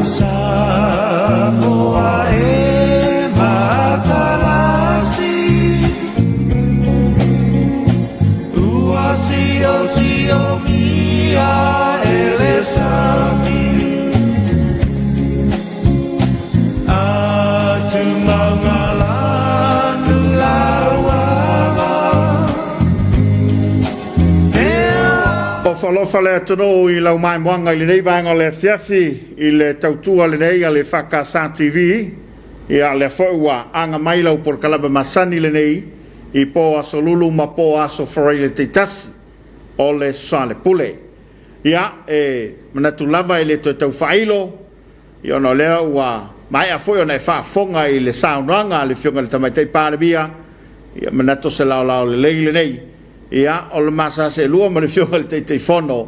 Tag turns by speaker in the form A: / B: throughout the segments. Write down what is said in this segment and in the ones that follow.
A: Samoa e matalasi Uasio mia elesami Atu mangalandu lawala
B: Falofa le tono I lau mai moanga I le nei vanga le fiafi I le tautua le nei a le EFKS TV I a le whaua anga mai lau por kalaba masani le nei I po aso lulu ma po aso wharai le teitasi o le Soalepule Ia manatu lava I le to tau whailo I ono lea ua mai a foi ona e whaafonga I le saunanga le fionga le tamaitei pārabia Ia manatu se lau lau le lei le nei Ia o le masa se lua ma le fionga le teitei fono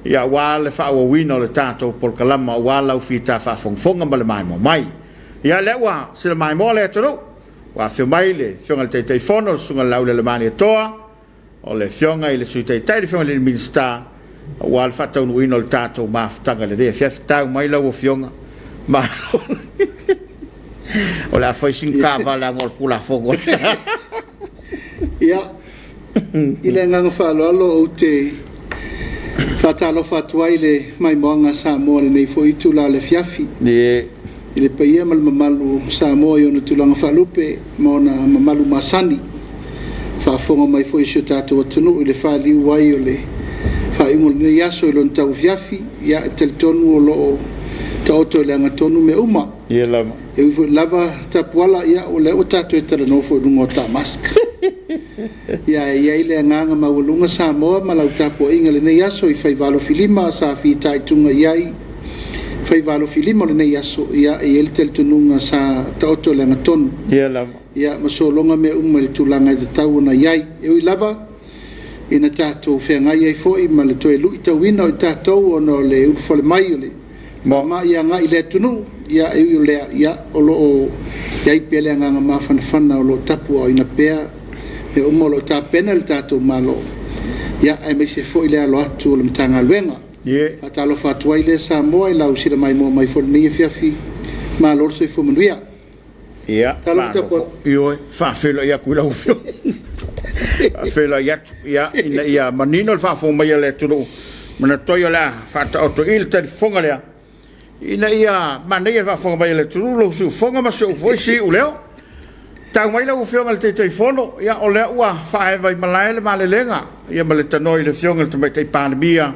B: Ia wā le whaawawina o le tātou por kalama wā lau whita whaafongfonga ma le mai mo mai Ia le wā se le mai mo le atoro wā whio mai le fionga le teitei fono le sunga lau le mani atoa o le fionga I le sui teitai le fionga le minsta wā le whatau ino le tātou maafutanga le rea fiafitau mai lau o fionga ma o le awhaising kāwa le angol pula fongo
C: Ia I le nganga whaaloalo o te whatalo whatua I le mai moanga Samoa le nei fo I tula le fiafi I le paia mal mamalu Samoa I ona tulanga whalupe ma ona mamalu masani whaafonga mai fo I sio tātou atunu I le whaaliu wai o le whaingo le nei aso I lon tau fiafi Ia e teletonu o loo ta oto le anga tonu me uma
B: Ia lama
C: E ufo lava tapuala ia o le o tātou e tala nofo lunga o tā maska Ia ia ile nganga mawalunga Samoa malau tapo inga le nei aso I whaivalo filima sa whita itunga iai whaivalo filima le nei aso ia e ele teletonunga sa taoto le ngatonu
B: Ia lama
C: ia masolonga me uma le tulanga I te tau na iai e ui lava ina tātou whengai ai foi ma le toe lui tauina o I tātou ono le urufale mai o le ma ia nga I le tunu ia e ui o lea ia o loo iai pele nganga mawhanawhana o lo tapu o ina pea e umolo ta pena le tātou malo ia ai me se foi le alo atu o le mtanga luenga atalo fatua I le Samoa I lau sira mai mo mai fo nei fiafi ma lor se fo manuia
B: ia ioi whaafelo ia kuila ufio whaafelo ia ina ia manino le whaafo mai le tunu mana toio lea whaata oto il te fonga lea ina ia manei le whaafo mai le tunu lo su fonga ma se ufoisi uleo tau mai lau fionga le teitei fono ia o lea ua whaewa I malai le malelenga ia ma le tanoi le fionga le tamaitei pānabia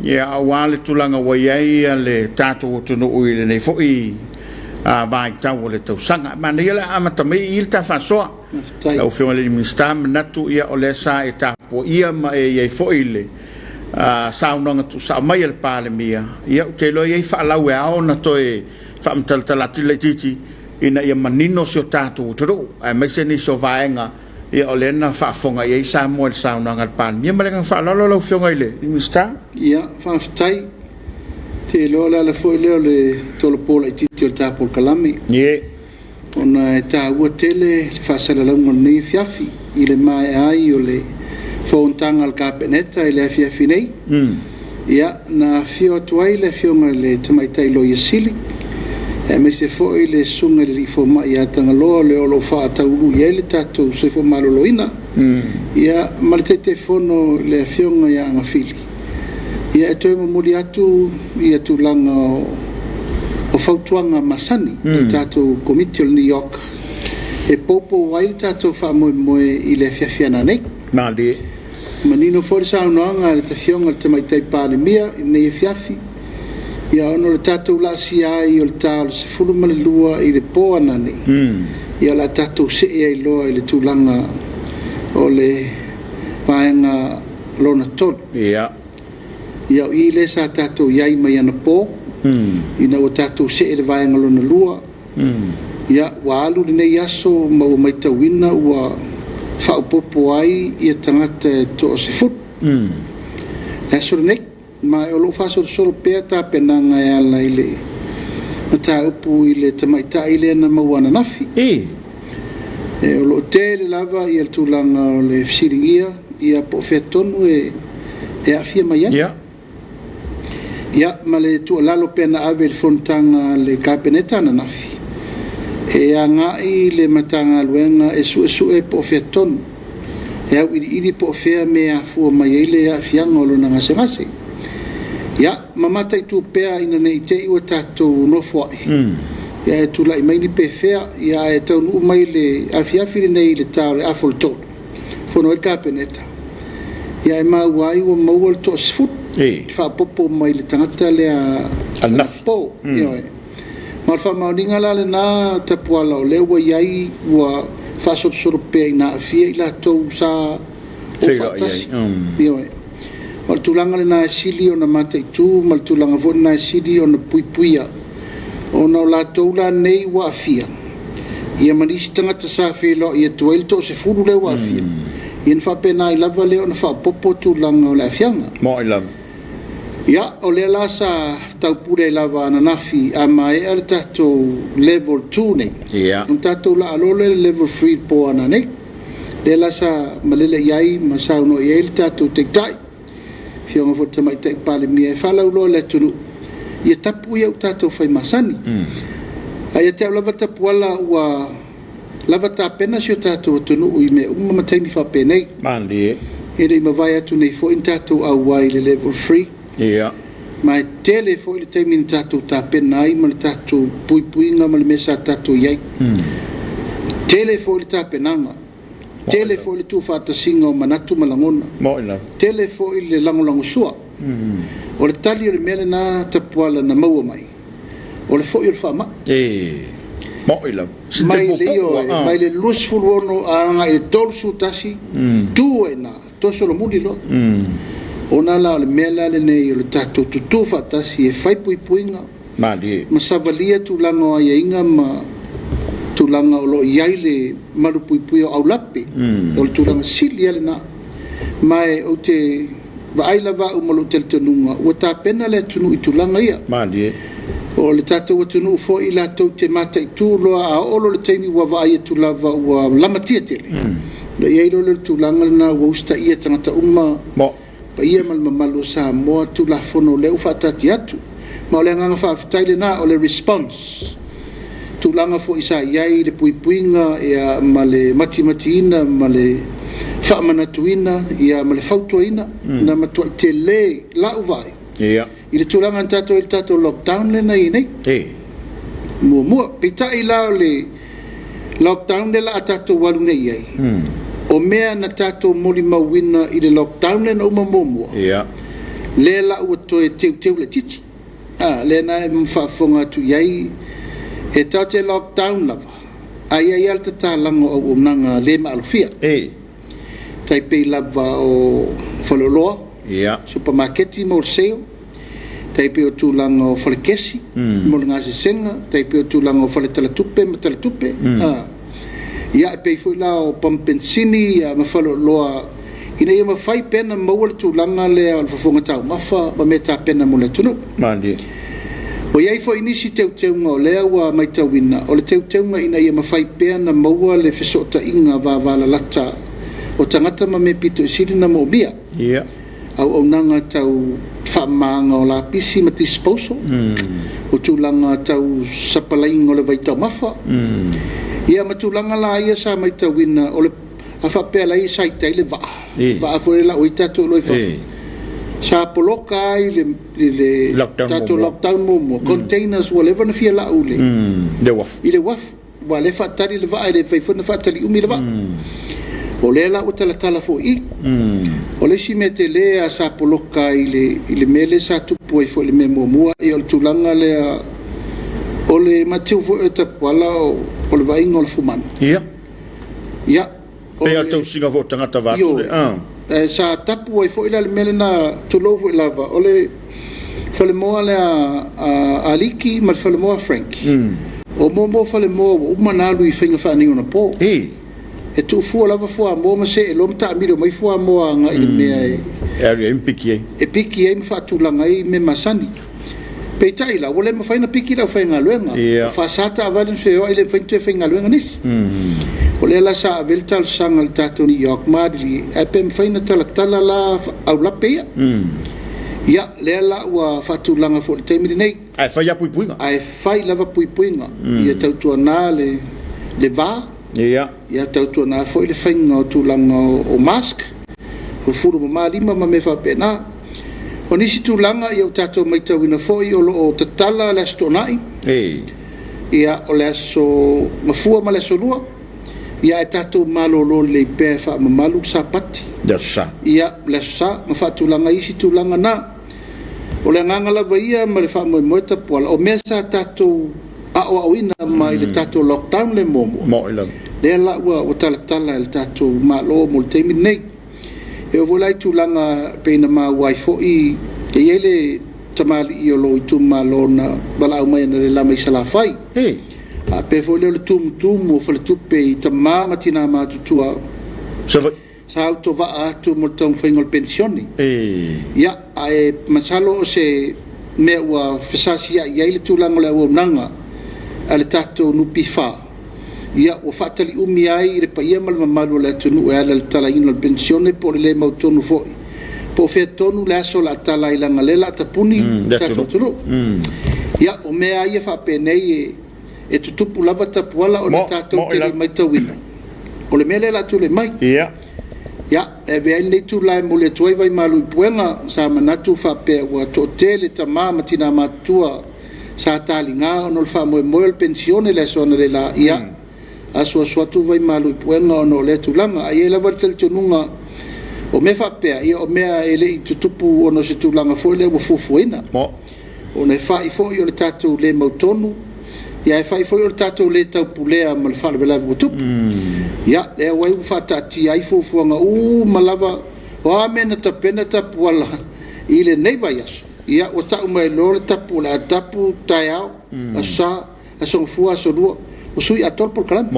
B: ia awa le tulanga waiai le tātou tunu ui le nei foi vai tau o le tausanga ma nei le amatamei il ta whasoa lau fionga le minsta manatu ia o le sa e tapo ia ma e iei foi le saunanga tu sa mai le pālemia ia te lo iei whaalau e ao na toe whaamtaltalati le titi ina ia manino sio tātou turu ai mai se ni so vaenga ia o le na whaafonga iei Samoa le saunanga le pālemia ma le ngang whaalalo lau fionga ile minsta
C: ia whaafitai te loa la foi leo le tolopola I titi o le tāpol kalame ona e tā ua tele le whaasala launga nei fiafi I le mai ai o le whauntanga le kāpeneta I le fiafi nei ia na fio atuai le fionga le tamaitai lo ia sili e me se foi le sunga le rifo mai a tangaloa le olo whaatauru ia le tātou se fo maloloina ia ma le telefono le fionga ia anga fili ia e toe mamuri atu ia tūlanga o whautuanga masani tātou Komiti o New York e popo wai tātou whaamoe moe I le fiafiana nei manino fori saunoanga le tawhionga le tamaitai pālemia I nei e fiafi ia ono le tātou la siai o le tālo se fulu ma le lua I le poana nei ia la tātou se ai loa I le tūlanga o le vaenga lona tolu ia I le sa tātou iai mai ana pō ina o tātou se le vaenga lona lua ia wa alu le nei aso ma o mai tauina ua whaupopo ai ia tangata to o se fulu aso le nei ma o lo faso solo pea ta penanga e ala I le mata upu I le tamaita I le na mawana nafi e o lo te le lava I le tūlanga o le fisiringia ia po whetonu e a fia mai ia Ia male tu lalo pena ave fontanga le kapeneta na nafi. E angai le matanga luenga esu e po feton. E au ili po fea me a fu mai ele a fianga lo na ngase. Ia mamata tu pea ina nei te iwa tatou no foi. Ia e tu lai mai ni pe fea ia e tau nu mai le afiafi nei le tau le afolto. Fono e kapeneta. Ia e mauai o maual to sfut. Fa popo mai le tangata le
B: al nafi.
C: Po. Ia e. Ma fa mauninga la le na tapuala o le wa iai wa fa soro pe na afia ila tou sa o fatasi. Ia e. Mal tulanga le na sili o na mata itu, mal tulanga vo na sili o na puipuia. O na la toula nei wa afia. Ia manisi tangata sa felo ia tuail to se furu le wa afia. Ia fa pena I lava le o na fa popo tulanga o la afianga.
B: Mo I lava.
C: Ia o le la sa taupure lava na nafi a mai al tato level 2 nei.
B: Ia.
C: Un tato la alole level 3 po ana nei. Le la sa malele iai masau no ia il tato tektai. Fionga fota mai te pale mia e fala ulo le tunu. Ia tapu ia tato fai masani. Ai te lava tapu ala ua lava ta pena sio tato tunu i me uma taimi fa penei.
B: Mandi.
C: Ele ma vai atu nei fo in tato au ai le level 3.
B: Ia.
C: Ma tele fo le taimi in tato ta penai ma le tato puipuinga ma le mesa tato iai. Tele fo le ta penanga. Tele fo le tu fata singa o manatu malangona.
B: Mo ila.
C: Tele fo le lango sua. O le tali o le mele na tapuala na maua mai. O le fo i o le whaama.
B: Mo ila.
C: Mai le lus fuluono anga e tolsu tasi. Tu e na. Toso lo muli lo. O na la o le mele le nei o le tato tutu fatasi e fai puipuinga.
B: Mali.
C: Ma savalia tu lango ai inga ma tulanga o lo iai le marupui o aulape o le tulanga sili ale na mai o te vaai lava o malo tel tenunga o ta pena le tunu I tulanga ia
B: mali
C: o le tatou tunu fo I latou te mata I tu loa a olo le taimi ua vaai tu lava ua lamatia tele le iai lo le tulanga na ua usta ia tangata uma pa ia malmamalo Samoa tu la fono le ufa tati atu ma o le nganga whaafitai le na o le response tulanga fo isa iai le puipuinga ia male matimatina male whaamanatuina ia male fautuina na matua te le lau vai
B: ia
C: I le tulanga il tato lockdown le nei nei mua pita I lao le lockdown le la atato walu nei iai o mea na tato moli mawina I le lockdown le na uma mua
B: ia
C: le la ua toe teu le titi le na e mwhaafonga tu iai e tau te lockdown lava ai alta talango o nanga le maalofia tai pei lava o faloloa supermarketi mo seo tai pei o tulanga o falekesi mo ngase senga tai pei o tulanga o faletalatupe matalatupe ia e pei foi la o pampensini ma faloloa ina ia mafai pena maua le tulanga le o fafonga tau mafa ma meta pena mo le tunu
B: mandi
C: o iai fo inisi teuteunga o lea ua maitauina o le teuteunga ina ia mawhai pea na maua le fesota inga wala lata o tangata ma me pito isiri na mo mia au nanga tau whaamanga o la pisi ma disposal o tūlanga tau sapalainga o le vaitau mafa ia matulanga la ia sa maitauina o le a whapea la ia saitai le vaa fo la o itatu loi fafi sa poloka ai le lockdown mo containers whatever na fia la ule
B: le waf
C: ile waf wa le fatari le va le fai fona fatali umi le va o le la utala tala fo I o le si mete le a sa poloka ile mele sa tupu ai fo le memo mua I o tulanga le o le matiu fo eta pala o le vainga o le fuman
B: ia
C: pe
B: al tau singa fo tangata vatu le
C: sa tapu ai fo ila le mele na tulo fo lava o le fale moa le a Aliki ma fale moa Frank o mo fale moa uma nalu I whinga whaani ona po e tu fua lava fua mo ma se e lom ta miro mai fua mo nga I le mea
B: area impiki
C: e piki ai ma fatulanga ai me masani pe tai la wole ma faina piki la whainga luenga fa sata avalen se o ile whainte whainga luenga nis o le la sa veltal sanga al tato New York madri e pe faina tala la au la pe ia lea la ua faatulaga foʻi le taimi lenei
B: Ai fai apu puinga.
C: ae fai lava puipuiga ia tautuanā le vā
B: Ia.
C: ia tautuanā foʻi le faiga o tulaga o mask o 45 ma me faapena o nisi tulaga ia o tatou maitauina foʻi o loo tatala le aso toʻanaʻi ia o le aso mafua ma le aso lua ia e tatou malōlō lelei pea faamamalu sapati ia le aso sa ma faatulaga isi tulaga na o le agaga lava ia ma le faamoemoe tapuala o mea sa tatou aʻoaʻoina ma i le tatou lockdown le momo lea la ua talatala e le tatou malo mo le taimi lenei e o volai tulaga peina maua ai foʻi e iai le tamaliʻi o loo i tumamalo na valaau mai ana le lama i salafai a pe foʻi lea o le tumutumu o faletupe i tamā ma tinā matutua sa autovaa atu mo le taumafaiga o le pensioni ia ae masalo o se mea ua fesasiaʻi ai le tulaga o le auaunaga a le tatou nupi fā ia ua faataliʻumi ai i le paia ma le mamalu o le atunuu e ala le talaina o le pensione po o le lē mautonu foʻi po o fea tonu le aso laatalailaga le laatapuni tatou atunuu ia o mea ia faapenei e tutupu lava tapuala o le tatou tele maitauina o le mea le laatule mai ia e veai nei tulae mo le atuai vai malu i puega sa manatu faapea ua toʻatē le tamā ma tinā matutua sa taligā ona o le faamoemoe o le pensione le aso ana le la ia aso atu vai malu i puega ona o le tulaga ai e lava le talitonuga o mea faapea ia o mea e leʻi tutupu ona o se tulaga foʻi lea ua fuafuaina ona e faʻi foʻi o le tatou lē mautonu ia e faʻi foʻi o le tatou lē taupulea ma le faalevelavi ua tupu ia e auai ua faataatia ai fuafuaga ma lava o a mea na tapena tapuala i lenei vai aso ia ua taʻu mai lo le tapu o le atapu taeao asā asogafua asolua o sui atolo polokalami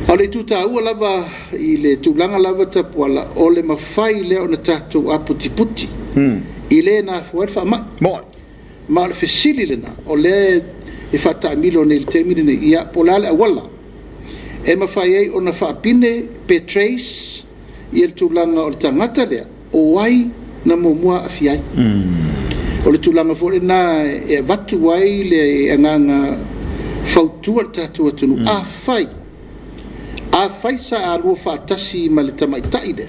C: o le itutāua lava i le tulaga lava tapuala o le mafai lea ona tatou aputiputi i lē na afuai le faamaʻi ma o le fesili lena o lea e faataʻamilo nei le taimi lenei ia po la le auala e mafai ai ona faapine pe trace ia le tulaga o le tagata lea o ai na muamua afiai o le tulaga foʻi lenā e avatu ai le agaga fautua le tatou atunuu afai sa alua faatasi ma le tamaitaʻi lea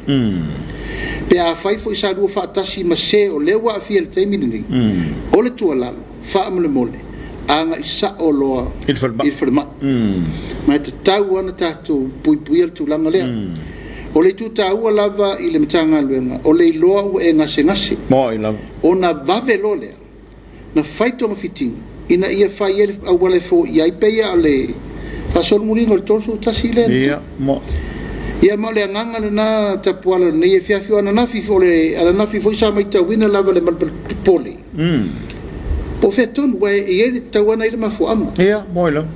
C: pe afai foʻi sa alua faatasi ma se o lea ua afia le taimi lenei o le tualalo faamolemole aga i saʻo loa i le falemaʻi ma e tatau ana tatou puipuia le tulaga lea o le itutāua lava i le matagaluega o le iloa ua e gasegase ona vave lo lea na fai togafitiga ina ia fai ai auala foʻi ai peia o le faasolumuliga o le tolu tasi lea ia ma o le agaga lenā tapuala lenei e fiafi o ananafi foʻi sa maitauina lava le malepole po fe tonu wa e tauana i le mafuama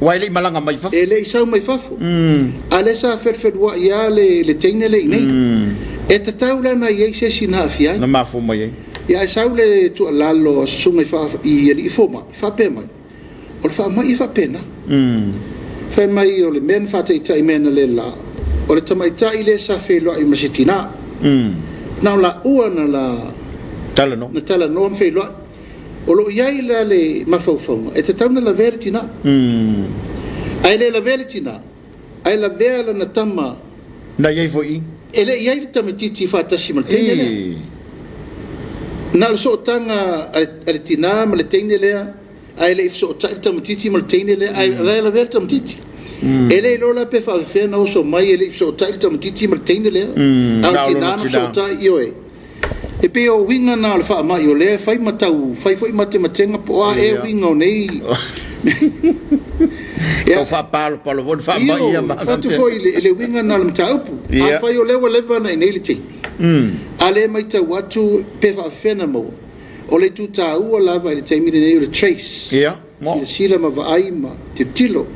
B: wa ele malanga mai fafu
C: ele isau mai fafu ale sa ferferua ia le teine le nei e tatau lana ia se sina afia
B: na mafu mai
C: ia sau le tu lalo sunga fa i ri foma fa pe mai o fa mai fa pena fa mai o le men fa te tai men le la o le tamai tai le sa fe lo i masitina na la uana la
B: tala no
C: na tala no fe lo o lo iai la le mafaufauga e tatau na lavea le tinā ae le lavea le tinā ae lavea lana tama
B: na iai foʻi
C: e leʻi ai le tamatiti faatasi ma le teine lea na le sootaga a le tinā ma le teine lea ae leʻi fesootaʻi le tamatiti ma le teine lea ae lavea le tamatiti e leʻi lo la pe faafefea na oso mai e leʻi fesootaʻi le tamatiti ma le teine lea a le tinā na fesootaʻi ioe e pe o winga na le fa mai o le fai matau fai foi matematega po a e winga o nei
B: o fa palo von fa mai ia ma
C: fa tu foi le winga na le mataupu a fai o le wa leva na nei le te a le mai tau atu pe fa fena mo o le tu ta u la va le taimi nei le trace mo le sila ma va ai ma te tilo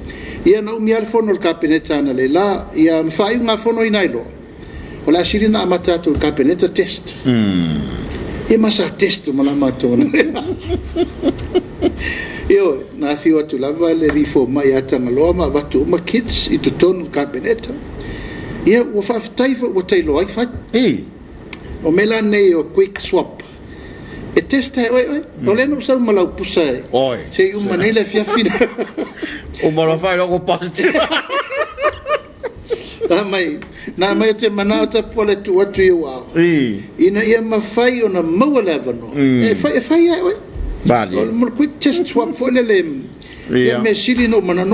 C: ia na mi al fono le capeneta na le la ia ma fai una fono inailo o la sirina a matatu il capeneta test e ma sa test ma la matona io na fio tu lava le riforma ia tangaloa ma vatu ma kids i tu tonu capeneta ia o fa tai fo o tai loi fa o mela nei o quick swap e testa oi o le no sa malau pusa
B: oi
C: se un manele fiafina
B: o malo fai logo positive
C: na mai te mana ta pole tu atu ia ina ia mafai ona mau levano e fai oi
B: vale
C: mo quick test swap for le ia me sili no mana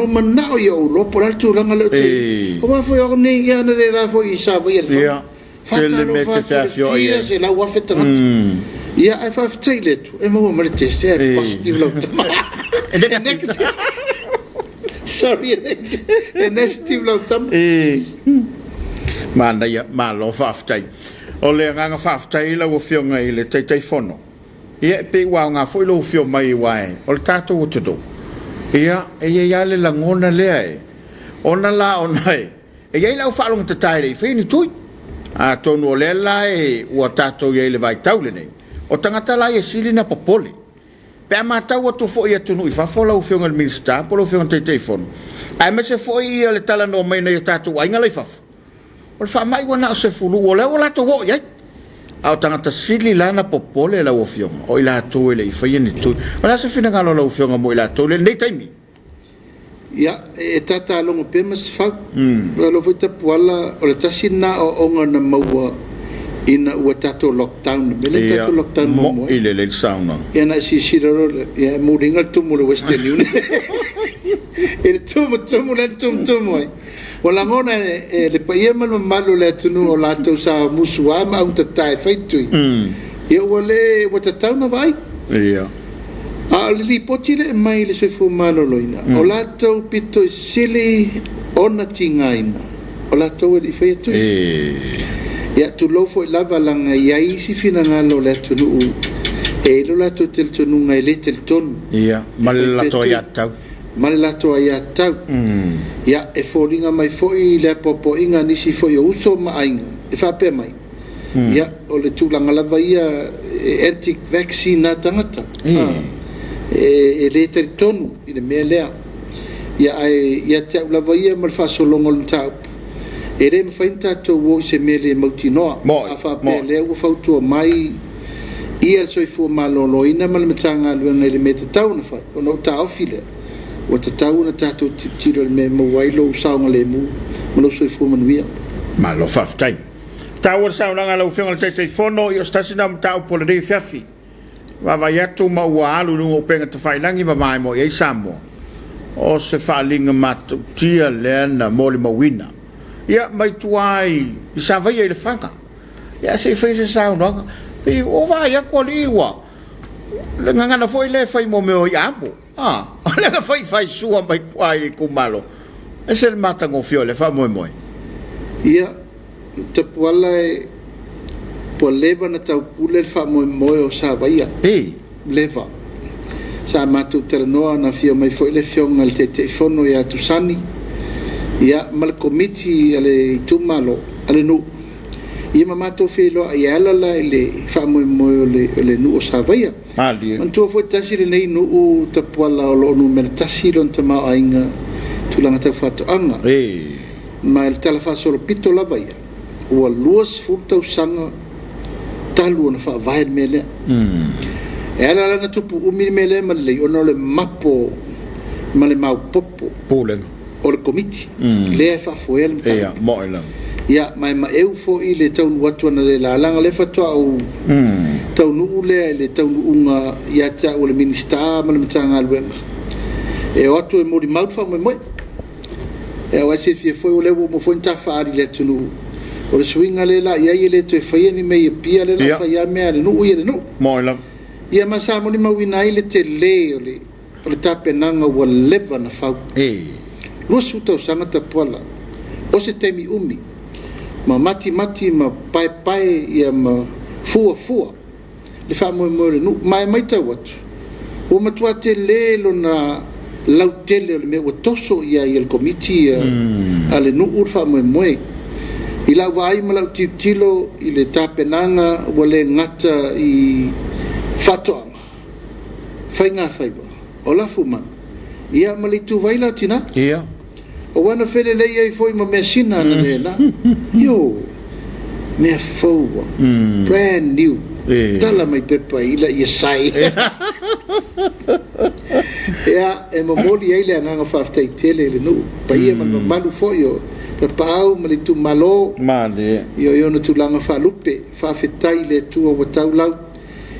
C: o ia o lo por alto langa le te o va foi o ni ia na le la foi sa vai ia
B: tele me te fafio ia
C: se la wa feta ia ai fa tele tu e mo me test é positive lo e negative sorry e negative lo tam
B: mana ia malo faftai o le nga faftai la wo fio ngai le tai fono ia pe wa nga foi lo fio mai wai o tato o tudo ia ia le langona le ona la ona e ia la fa long te tai fe ni tui a tonu le la o tato ia le vai taule nei o tangata la e sili na popole pe ma tau o tu fo ia tunu i fa fo la o fio ngal minister po lo fio te fono ai me se foi ia le tala no mai nei tato ai ngai fa o fa mai wana se fulu o le o la to wo ia au tangata sili lana popole la o fiong o ila to le fa ni tu ona se fina ngalo la o fiong mo ila to le nei taimi
C: ya e tata longo pe mas fa lo foi te poala o le tasina o onga na maua ina o tato lockdown le tato lockdown mo
B: ile le sauna
C: ya na si ro ya mo ringa tu mo le western union e tu mo wala ngona le paia malo le tunu o lato sa musua ma un tatai feitui ia wale wata tauna vai
B: ia
C: a li potile mai le se fu malo loina o lato pito sili ona tingaina o lato le feitui ia tu lo foi lava langa ia isi fina ngalo le tunu e lo lato tel tunu ngai le tel ton
B: ia mal lato ia tau
C: Malato ia tau ia e foringa mai foi le popo inga nisi foi uso mainga e fa pe mai ia o le tulanga lava ia anti vaccine tangata e le tonu i le melea ia te lava ia mal fa solongo le tau e re me fainta to wo se mele mautinoa a fa pe le o fautu mai ia so fu malolo ina mal metanga luenga le meta tau na fa o ta ofile o te tau na tato tiro me mo wailo saunga le mu mo so fu manuia
B: ma lo faftai tau saunga ngalo finga te fono io stasina tau po le fiafi va vai tu ma wa alu no penga te fai langi ma mai mo e Samoa o se fa linga mat tia lena mo le mawina ia mai tuai sa vai le fanga ia se fez saunga pe o vai a koliwa le ngana foi le fai mo me o iambo olha fai sua mai quai com malo esse ele mata com fiole fa moi
C: ia te poala po leva na tau pule fa moi o sa vaia leva sa matu ternoa na fio mai foi le fio ngal te fono ia tu sani ia mal komiti ale tu malo ale no ia mamato filo ia la le fa moi le no sa vaia man tu foi tasiri nei no ta poala o lo no mer tasiro ta ma ainga tu langa ta fatu anga ma el telefa solo pito la vaia o luas futa sanga talu na fa vai mele ela na tu pu mi mele ma le ono le mapo ma le mau popo
B: polen
C: o le komiti le fa foi el
B: ia mo ela
C: ia mai ma eu fo i le tau watu na le la langa le fatua au tau nu le tau unga ia ta o le minister ma le mtanga luenga e watu e mori mau fa mo e wa se fie foi o le mo foi ta fa le tunu o le swinga le la ia le te fai ni me pia le la fa ia me le nu ia le nu
B: mo la
C: ia ma sa mo ni ma wina ile te le o le tape nanga wa leva na fa lo su tau sanga ta pola o se temi umi ma mati ma pai ia ma fua le fa mo no mai ta wat o matua te le lo na lau tele le me o toso ia il komiti ale no urfa mo i la vai ma lau tilo i le tapenanga wale ngata i fatoanga fainga faiba o la fuman ia ma le tu vai latina
B: ia
C: o wana fele le ia foi ma mesina na le na yo me fowa brand new tala mai pepa ila ia sai ia e mamoli ai le anga faftai tele le no pa ia man malu fo yo te pau mali tu malo
B: male
C: yo no tu langa fa lupe fa fetai le tu o tau lau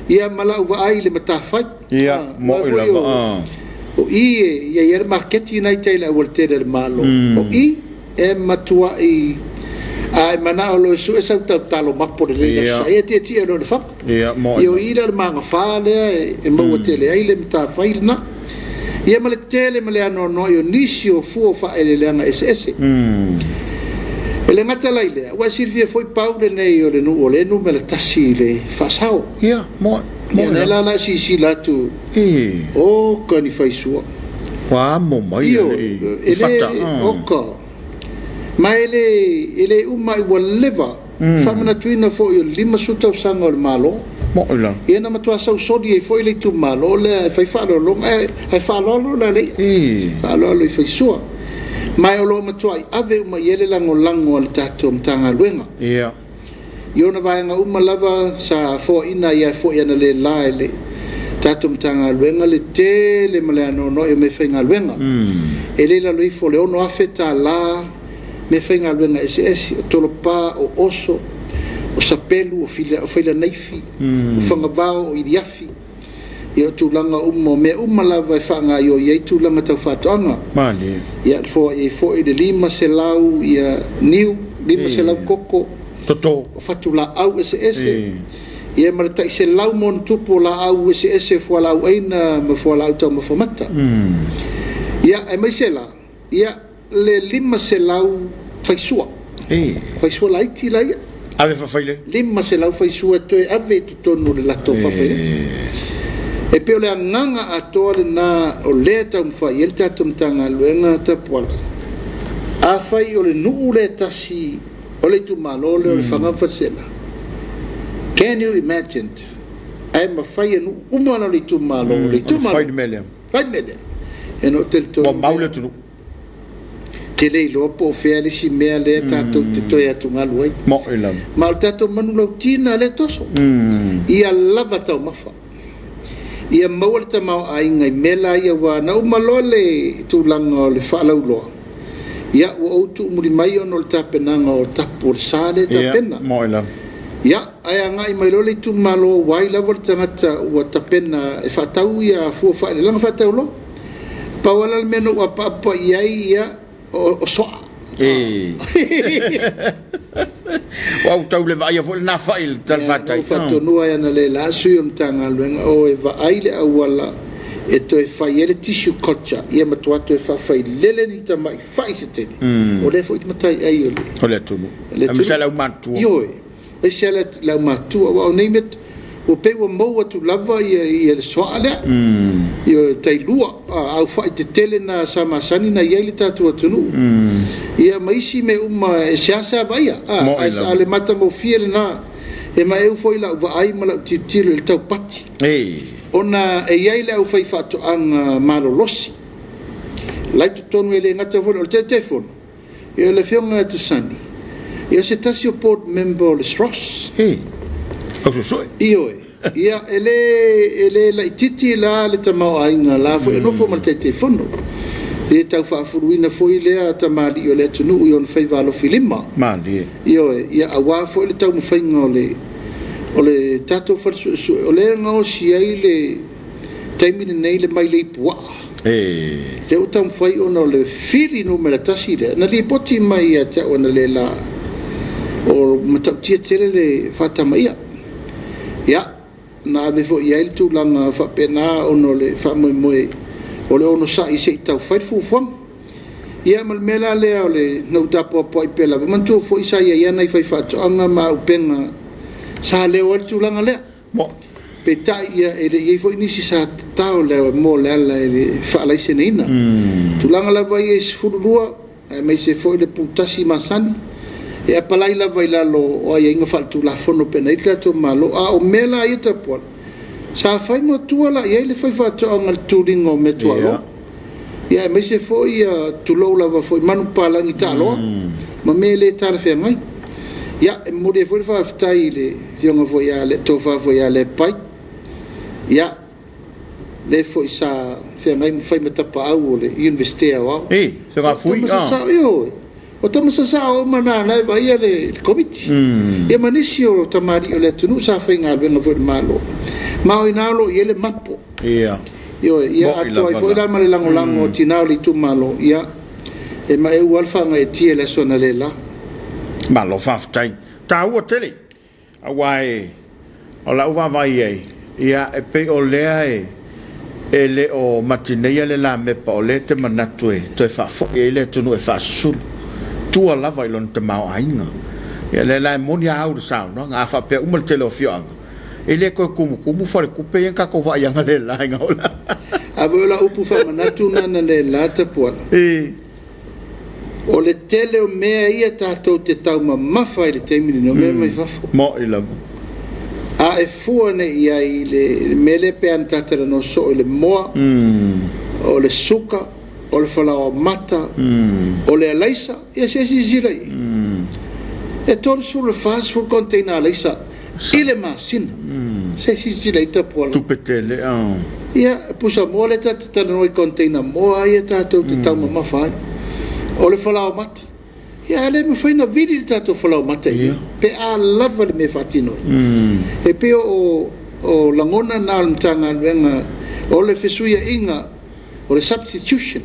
C: ia mala wa ai le matafai
B: ia mo ila
C: o i ia market united la wolte le malo o i e matua i ai mana o lo su esa talo mapo de la sai te ti no le fa io ira le manga fa le e mo tele ai le matafai na ia male tele male ano no io nisio fu fa ele langa ss ele ngata laile wa sirvia foi paude nei o le no mele tasi le fa sao
B: ia mo
C: ne la si la tu o kani fai sua
B: wa mo mai
C: ele oka ma ele uma i leva fa mana tuina fo io lima suta usanga o malo
B: mo ila
C: ia na matua sau sodi e foi le tu malo le fai fa lo ai fa lo la le fa lo i fai sua mai o lo matua i ave uma yele lango al tato mtanga luenga
B: ia
C: io na vai nga uma lava sa fo ina ia fo ia na le laile tato mtanga luenga le tele male ano no e me fenga luenga ele la lui fo le ono afeta la me fenga luenga ss tolopa o oso o sapelu o fila naifi o fangavao o iriafi ia tulanga me lava e whanga io ia tulanga tau whatoanga
B: mani
C: ia fo i de lima se lau ia niu lima se lau koko
B: toto
C: o whatula au ss ia marata i se lau mon tupo la au ss fua lau eina ma fua lau tau ma whamata ia e mai se la ia le lima se lau whaisua la iti la ia
B: ave fafaile
C: lima se lau whaisua toe ave tutonu le lato fafaile e pe ole nganga atoa le na o le tau mwhai el tatu mtanga luenga tapuala a whai ole nuu le tasi ole tu malole ole whangawhasela can you imagine ai ma whai anu umana le tu malole tu malole whai mele e no tel to
B: o maule tunu
C: te lei lopo o whea le si mea le tatu te toi atu ngalu ai
B: mo ilam
C: ma o tatu manu lau tina le toso ia lava tau mawha ia maua te mau ainga i mela ia wa na umalole tūlanga o le whaalauloa ia ua outu umuri mai ono le tapenanga o tapu o le sāle tapena
B: mo ila
C: ia ai anga i mailole tu malo wai lava le tangata ua tapena e whatau ia fua whaile langa whatau lo pawala le meno ua papa iai ia o soa
B: Wow, tau le vai fo na fail tal fatai.
C: O fatto no ai na le la sui mtanga luenga o e va ai le awala e to e fai ele tissue culture ia matuato e fa fai lele ni ta mai fai se te. O le fo matai ai ole.
B: O le tu. Am sala o matu.
C: Yo e sala la matu o name it o pe o mo tu lava ia le soale. Yo tai lua au fai te tele na sama sani na ia le tatu atunu. Ia maisi me uma e siasa vaia ale mata mo fiel na e mai eu foi la va ai mala titilo le tau pati ona e ia le au fai fatu ang malolosi lai tu tonu ele ngata vo le telefone e le fiona tu sani e se tasio board member le Ross io ia ele la titi la le tamau ainga la fo no fo mal telefono e tau whaafuruina foi lea tamari o le tunu i on whai walo filima
B: mandi
C: io ia awa foi le tau mwhainga o le tato wharsu o le ngao si ai le taimine nei le mai le ipua le o tau mwhai ona o le fili numera tasi le na li poti mai a te ona le la o matau tia tere le whatamaia ia na ave fo i aile tu langa whapena ono le whamoe o le ono sa i se tau fai fufuang ia mal mela le o le nau tapo po i pela mantu fo i sa ia nei fai fatu anga ma upenga sa le o tu langa le
B: mo
C: pe ta ia e le fo ni si sa tau le mo le ala e fa la se neina tu langa la vai e furua e mai se fo le putasi masani e apalai la vai la lo o ia inga fa tu la fono pe nei tato malo a o mela i te po sa fai mo tua la ia le fai fatu anga turingo me tua lo ia me se foi tu lo lava foi manu palangi talo ma me le tar fe mai ia mo de foi fa ftai le fionga fo ia le tofa fo ia le pai ia le fo isa fe ngai fai mata pa au le university au
B: se nga fui
C: o tama sa o mana na vai le komiti e manisi o tamari o le tunu sa fai nga venga fo malo ma o inalo ele mapo
B: ia
C: ato ai foi la male lango tinao le tu malo ia e ma e walfa nga e tie le sona le la
B: malo faftai ta o tele awai o la uva vai ai ia e pe o lea e le o matineia le la me pa o le te manatu e to e fa fo e le tunu e fa sul tu ala vai lon te mau ainga ia le la moni au sa no nga fa pe umal tele o fianga ele ko kumu fare kupe en ka ko va yanga le la nga ola
C: avola upu fa manatu na le la te pola o le tele o mea ia tātou te tau mafa i le teimini no mea mai fafo
B: mo i labu
C: a e fuane ia i le mele pe an tatara no so i le moa o le suka o le falao mata o le alaisa ia se zirai e tolu sur le fast food container alaisa i le masina se zirai ta pola
B: tupetele
C: ia pusa mo le tatara no i container moa ia tātou te tau mafa o le falao mata ia le me faina vidi tato falao mata pe a lava le me fatino e pe o langona na tanga venga o le fesuia inga o le substitution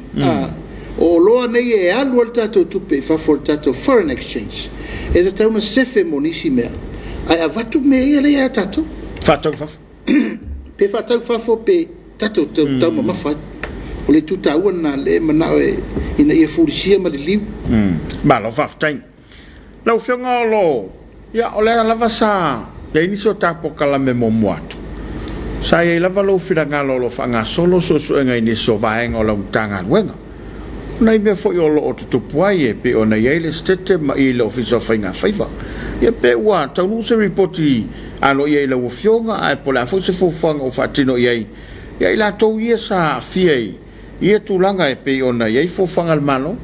C: o loa nei e alu al tato tupe fa for tato foreign exchange e le tauma sefe monisi mea ai avatu me ia le ia tato
B: fatau fafo
C: pe fatau fafo pe tato tauma mafat o le tuta ua na le manao e ina ia furisia ma le liu
B: ma lo faftai lau fionga lo ia o le lava sa ia iniso tapo kala me momuatu sa ia lava lo firanga lo fanga solo so ngai ni so vaenga o lau tanga wenga nei me fo yo lo o tutupuai e pe ona ia le stete ma i le officer fainga faiva ia pe wa tau se reporti ano ia le fionga ai pola fo se fo fanga o fatino ia ila to ia sa fiei ia tulanga e pe ona ia fo fanga al malo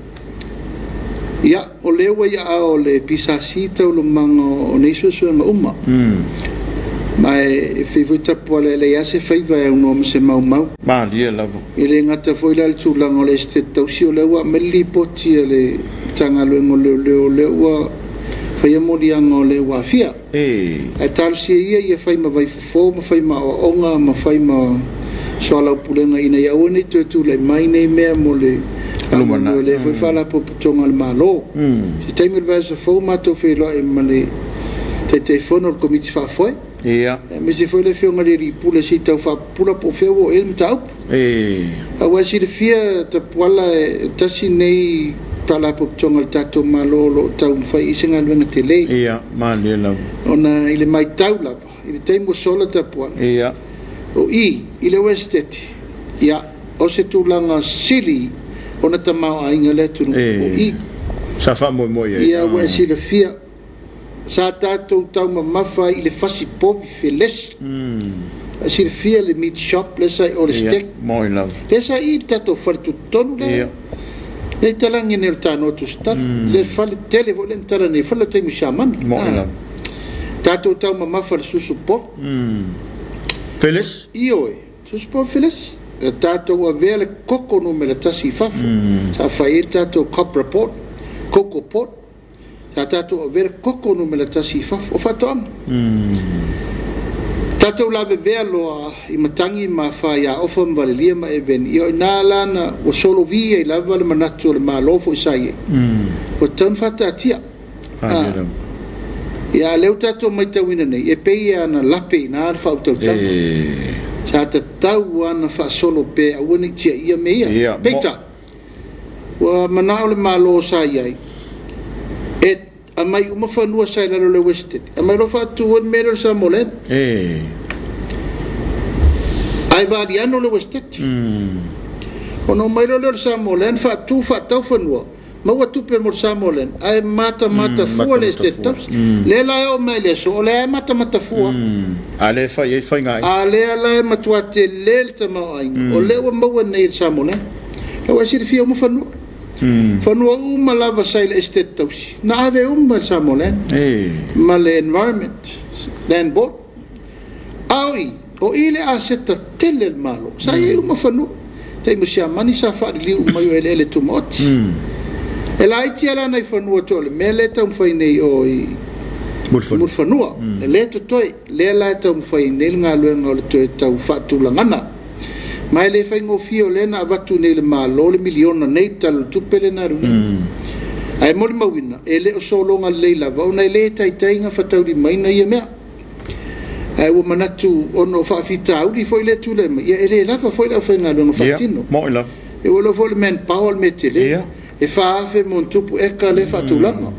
C: ia o lewa ia o le pisasita o lo mango o neiso so nga uma mai e fivuta pole le ia se faiva e uno se mau
B: ma lia lavo
C: ile ngata foi la tulanga o le ste tausi o lewa meli poti le tanga lo le wa fai mo dia ngo le wa fia e tal si ia fai ma vai fo ma fai ma onga ma fai ma Soalepule nga ina ia oni tu le mai nei mea mo le alumana le foi fala po tonga al malo si taimi le vaso fo ma to fe lo e mane te fono al Komiti Faamisionare
B: ia
C: me si foi le fionga le ripule si tau fa pula po fe o el mtau a wa si le fia te pala tasi nei tala po tonga al tato malo lo tau fai isenga luenga tele
B: ia ma le la
C: ona ile mai tau la ile taimi sola te pala
B: ia
C: o ile westeti ia o se tulanga sili ona tamau ainga le tunu o
B: sa fa mo
C: ia we si le fia sa tatou tau mafa i le fasi povi feles si le fia le meat shop le sai o le steak
B: mo ila
C: le sai tatou fartu tonu le talangi nel tano tu sta le fale tele vo le tara ne fale te mishaman
B: mo ila
C: tatou tau mafa le susu po
B: Felis?
C: Io, suspo Felis. Tato wa vele koko no me la tasi fafu. Sa fai tato cop report, coco pot. Sa tato wa vele koko no me la tasi fafu. O fato am. Tato la velo I matangi ma fa ya ofa mvalilia ma even. Io nala na wa solo via I lava le manatu le malofo isai. Wa tan fata atia. Ia leu tato mai tauina nei e pei ana lape na alfa autotau sa tau ana fa solo pe awani tia ia meia peita wa manao le malo sa iai e amai uma fanua sa la le weste amai lo fa tu on mero sa molen ai va diano le weste ono mai lo sa molen fa tu fa tau fanua ma wa tupe mo samolen ai mata fu le steps le la o me le so le mata fu
B: ale fa ye fa ngai
C: ale matua te le te ma ai o le wa mo nei samolen e wa sir fi mo fanu uma lava sai le steps na ave samolen ma le environment land board ai o ile a seta tele le malo sa e uma fanu te mo sia mani sa fa li uma yo ele tu mot e la iti ala nei fanu to le mele tam fai nei o i mul fanu le to toi le la tam fai nei nga lo nga to tau fa tu langana mai le fai ngo fio le na vatu nei le malo le miliona nei tal tu pele na ru ai mo ma wina ele o solo nga le la va una le tai tai nga fa tau di mai na ye mea ai wo manatu ono fa fita uli foi le tu le ia ele la fa foi la fa nga lo fatino
B: mo ila
C: e wo lo vol men power metele e fa fe mon tupu e ka le fa tu langa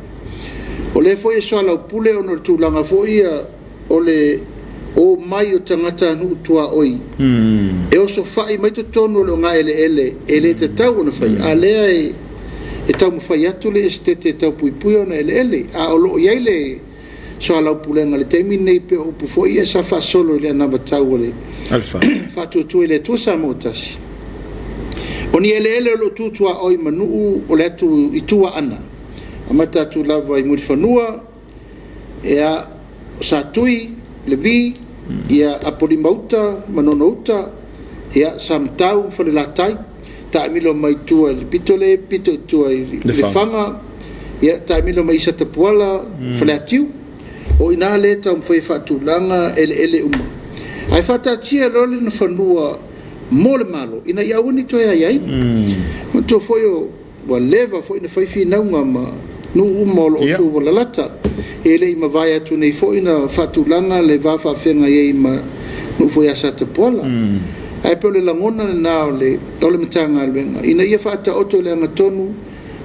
C: o le foi so la pule ono tu langa foi o le o mai o tangata nu tua oi e o so fa i mai to tono lo nga ele te tau no fai ale e tau mo fai atu le estete tau pui pui ona ele a o lo ia le so ala pulenga le temi nei pe o pu foi esa fa solo le na batau le
B: alfa
C: fa tu ele tu sa motas oni ele lo tu tua oi manu o le tu i tua ana amata tu lava i murfanua e a sa tui le vi ia apolimauta manonouta ia samtau fa le latai ta milo mai tua le pitole pito tua le fanga ia ta milo mai sa tapuala fa le atiu o ina le tam foi fatulanga ele uma ai fata tia lole no fanua mole malo ina ia uni to ia mo to foi o wa leva foi na foi fina uma no umolo o tu la lata ele ima vai atu nei foi na fatulanga le va fa fenga ye ima no foi asa te pola ai pole langona na le tole mtanga alwenga ina ia fata oto le ngatonu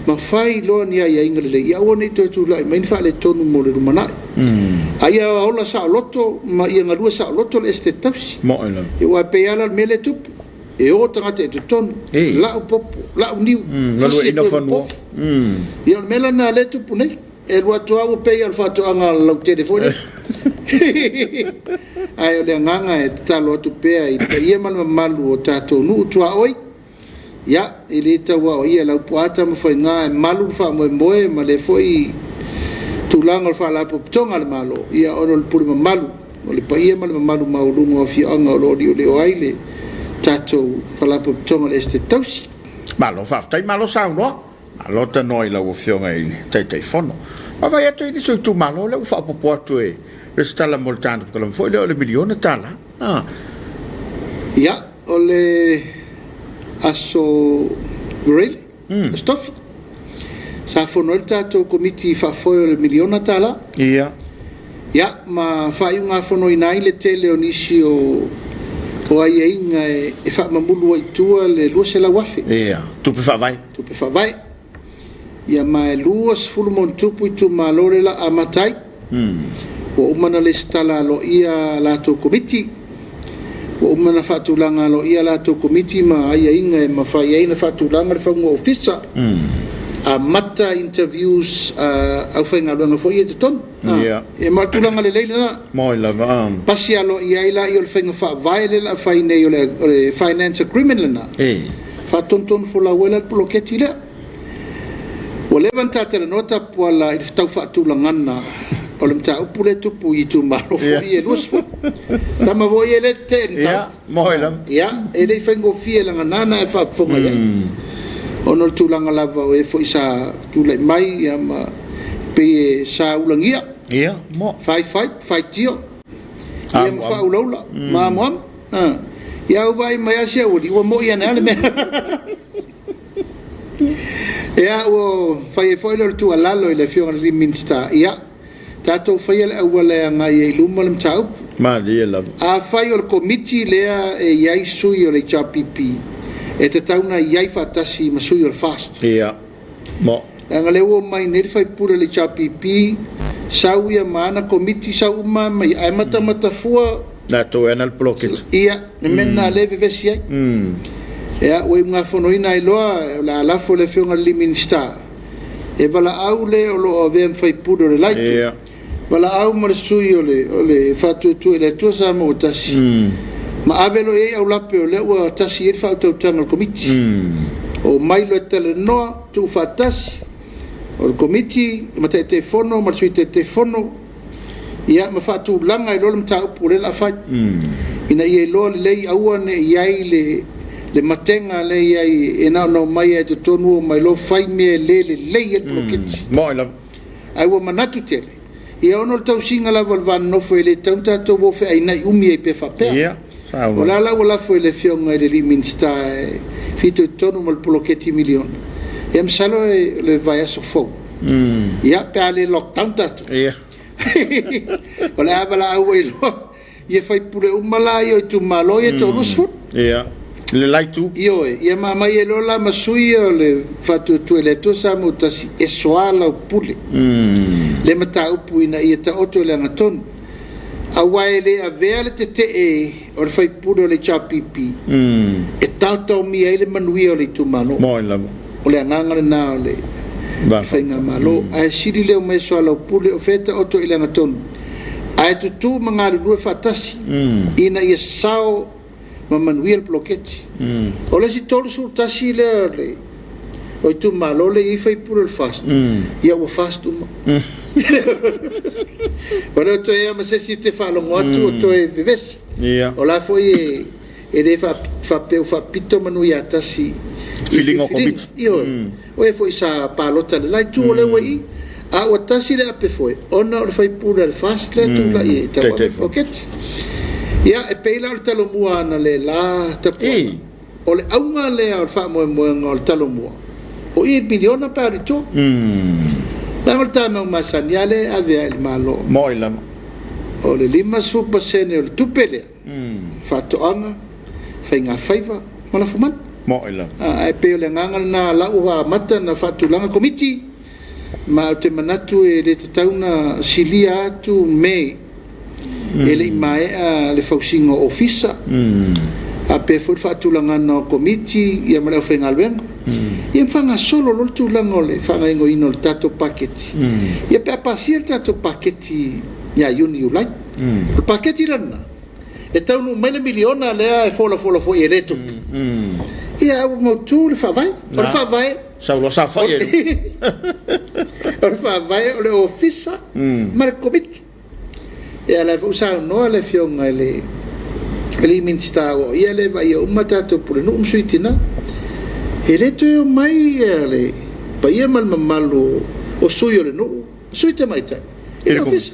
C: ma fai lo ni ia ingale ia woni to tu la mai fa le tonu mo le rumana ai ola sa loto ma ia ngalua sa loto le este tausi
B: mo ina
C: e wa pe ala mele tup e o tanga te tonu la o pop la o niu
B: ngalo ina fanu
C: ia mele na le tup nei e wa to au pe al fa to anga la telefone ai le nganga e talo tu pe ai ia mal malu o tato nu tu oi ya ele tawa ia la puata mo foi nga malu fa mo moe ma le foi tulango fa la poptonga le malo ia ono le puli malu o le paia mal malu maulungo fi anga lo di le oile tato fa la poptonga le este tausi
B: malo fa tai malo sa no malo ta noi la o fionga i tai fono ma vai a te so tu malo le fa popoto e resta la moltando porque lo foi le milione tala
C: ya ole aso really stuff sa fonol tato komiti fa foi le miliona tala ya ma fa unha fono inai le tele onisi o ai inga e fa mamulu ai tua le luase la wafi
B: tu pe fa vai
C: ya ma luas fulmon tupu tu malore la amatai o umana le stala lo ia la to komiti o mana fatulanga lo ia la to komiti ma ai inga ma fa ia na fatulanga le fango ofisa a mata interviews au fenga lo ngafo ia ton e matulanga le leila
B: mo la
C: pasia lo ia ila i o fenga fa vaile la fa ine o le finance agreement na fa ton fo la wela bloketi le o levanta te nota po la il sta fatulanga na o le mta upule tupu i tu malo fo i e lusfo tama voi ele tenta ele fengo fie la nana e fa fonga ia ono tu langa lava o e fo isa tu le mai ia ma pe sa ulangia
B: mo
C: fight tio ia ma fa ulola ma mo ia vai mai asia o di o mo ia na le me ia o fai foi lo tu alalo ile fiona li minsta ia tato fai al awala nga ye lumal mtau
B: ma dia la
C: a fai al committee lea e yai sui o le chapipi e te tauna yai fatasi ma sui al fast
B: mo
C: nga le o mai ne fai pura le chapipi sau ia mana committee sau ma mai ai mata fua
B: na to enal blocket
C: ia ne menna leve vesia ia o nga fono ina iloa la fo le fiona li minsta e vala aule o lo ave fai pura le light wala au marsui ole fatu tu ele tu sa mo tasi ma avelo e au lape o le wa tasi e fa tu tanga komiti o mai lo tele no tu fatasi o komiti ma te fono marsui te fono ia ma faatulaga i lo le mataupu le laafai ina ia iloa lelei aua ne iai le matenga le iai e naonao mai e totonu o mai lo fai mea lelei e poloketi ai ua manatu tele ia ono le tausiga lava le vanonofo e le tau tatou ua feʻainai umi ai pe faapea o le ala ua lafo i le fioga i le lii minista e fitoitonu ma le poloketi miliona ia masalo e le vaeaso fou ia pe a le lockdown tatou o le avalaau ai loa ia faipule uma la ia i tumalo ia tolusu
B: le laitu
C: io ia mamai e lola masui o le fatutu e le tosa mo tasi e soala o pule le mataupu ina ia taoto le angatonu awae le avea le te e o le faipule o le chapipi e tautau mi ai le manui o le tumalo o le anganga le na o le fainga malo ai siri leo mai soala o pule o feta oto i le angatonu ai tutu mga lulue fatasi ina ia sao mamanuia le poloketi o le si tolu sultasi le o tu malo le i faipule le fast ia ua fast uma o le to ia masesi te whalongo atu o to e vivesi o la foi e le whapeu whapito manuia atasi
B: filingo komiti
C: o e foi sa palota le lai tu o le wai a o tasi le ape foi ona o le faipule le fast le tu la i te poloketi ia e peila o le talomua ana le la tapuana o le aunga lea o le faamoemoega o le talomua o i miliona parito laga o le tamau masani a le avea i le malo
B: mo i lama
C: o le 5% o le tupe lea faatoʻaga faiga faiva ma lafumana
B: mo i lama
C: ae pe o le agaga lena lau faamata na faatulaga komiti ma o te manatu e le tatauna silia atu me e le imaea le fausiga o ofisa a pe foi faatulagana o komiti ia ma le aufaigaluega ia fagasolo lo le tulaga o le faagaigoina o le tatou paketi ia pe apasia le tatou paketi ia iuni iulai o le paketi lana e taunu mai le miliona lea e folafola foi e le tupu ia aua mautū le faavae o le faavae
B: saulosa fai
C: o le faavae o le ofisa ma le komiti ia le fausaonoa le fioga e le minista o ia le vaia uma tatou pulenuu masuitina e le toe o mai ia le paia ma le mamalu o sui o le nuu sui te maitai i le ofisa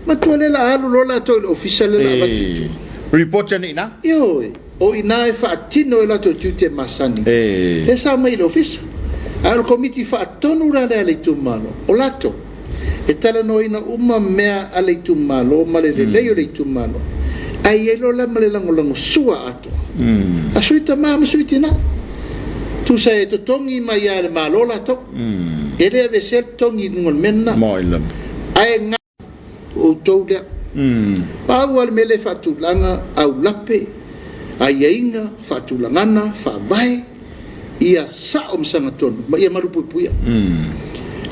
C: matua le laalu lo latou i le ofisa le laavatutu
B: report anina
C: ioe o ina e faatino e latou tiu te masani le sa mai i le ofisa a le komiti faatonu la le a le itumalo o latou e talanoina uma mea a le itumalo ma le lelei o le itumalo ai lo la ma le lagolago sua ato a sui tamā ma sui tina tusa e totogi mai ia le malo latou e le avesea le totogi i luga le mena ae ga outou lea paua le mele faatulaga aulape aiaiga faatulagana faavae ia sa'o masaga tonu ma ia malupuipuia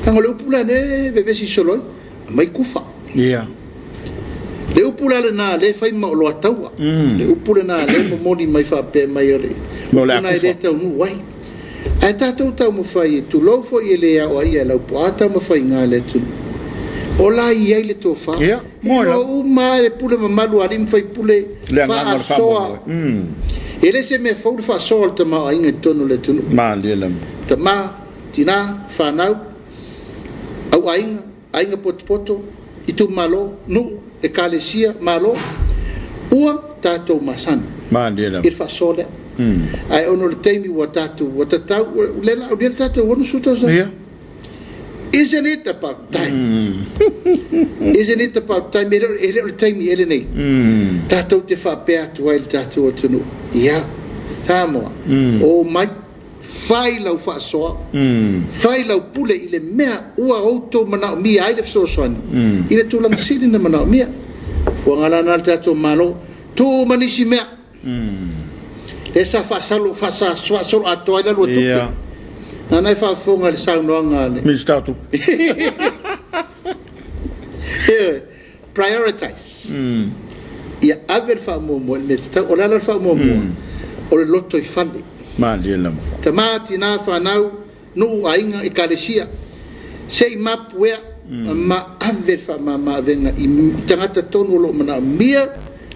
C: kago le upu lane vevesi soloi mai kufa le upu la lena le fai ma o loa taua le upu lena le momoni mai faapea mai o le una e le taunu ai ae tatou tau mafai e tulou foʻi e lē ao ai e laupoā tau mafaiga le atunu o la i ai le tofā ilo uma le pule mamalu ali mafaipule faasoa e le se mea fou le faasoa o le tamaoaiga i tonu le tunu tamā tinā fanau auaiga aiga potopoto i tumalo nuu e kalesia malo ua tatou masani i le faasoa lea ae ono le taimi ua tatou ua tatau le laʻaulia le tatou onu sutausa isn't it about time isn't it about time e le o le taimi ele nei tatou te faapea atu ai le tatou atunuu ia Samoa o mai fai lau faasoa fai lau pule i le mea ua outou manaʻomia ai le fesoasoani i le tulagasili na manaʻomia fuagalana le tatou malo tumanisi mea e sa faasalo faasolo atoa i le alua tupe nanai faafoga le saunoaga le
B: ministatu
C: prioritize ia ave le faamuamua le tatau o le ala le faamuamua o le loto i fale tamā tinā fanau nuu aiga i kalesia seʻi mapu ea ma ave fa ma venga I tangata tonu lo mana mia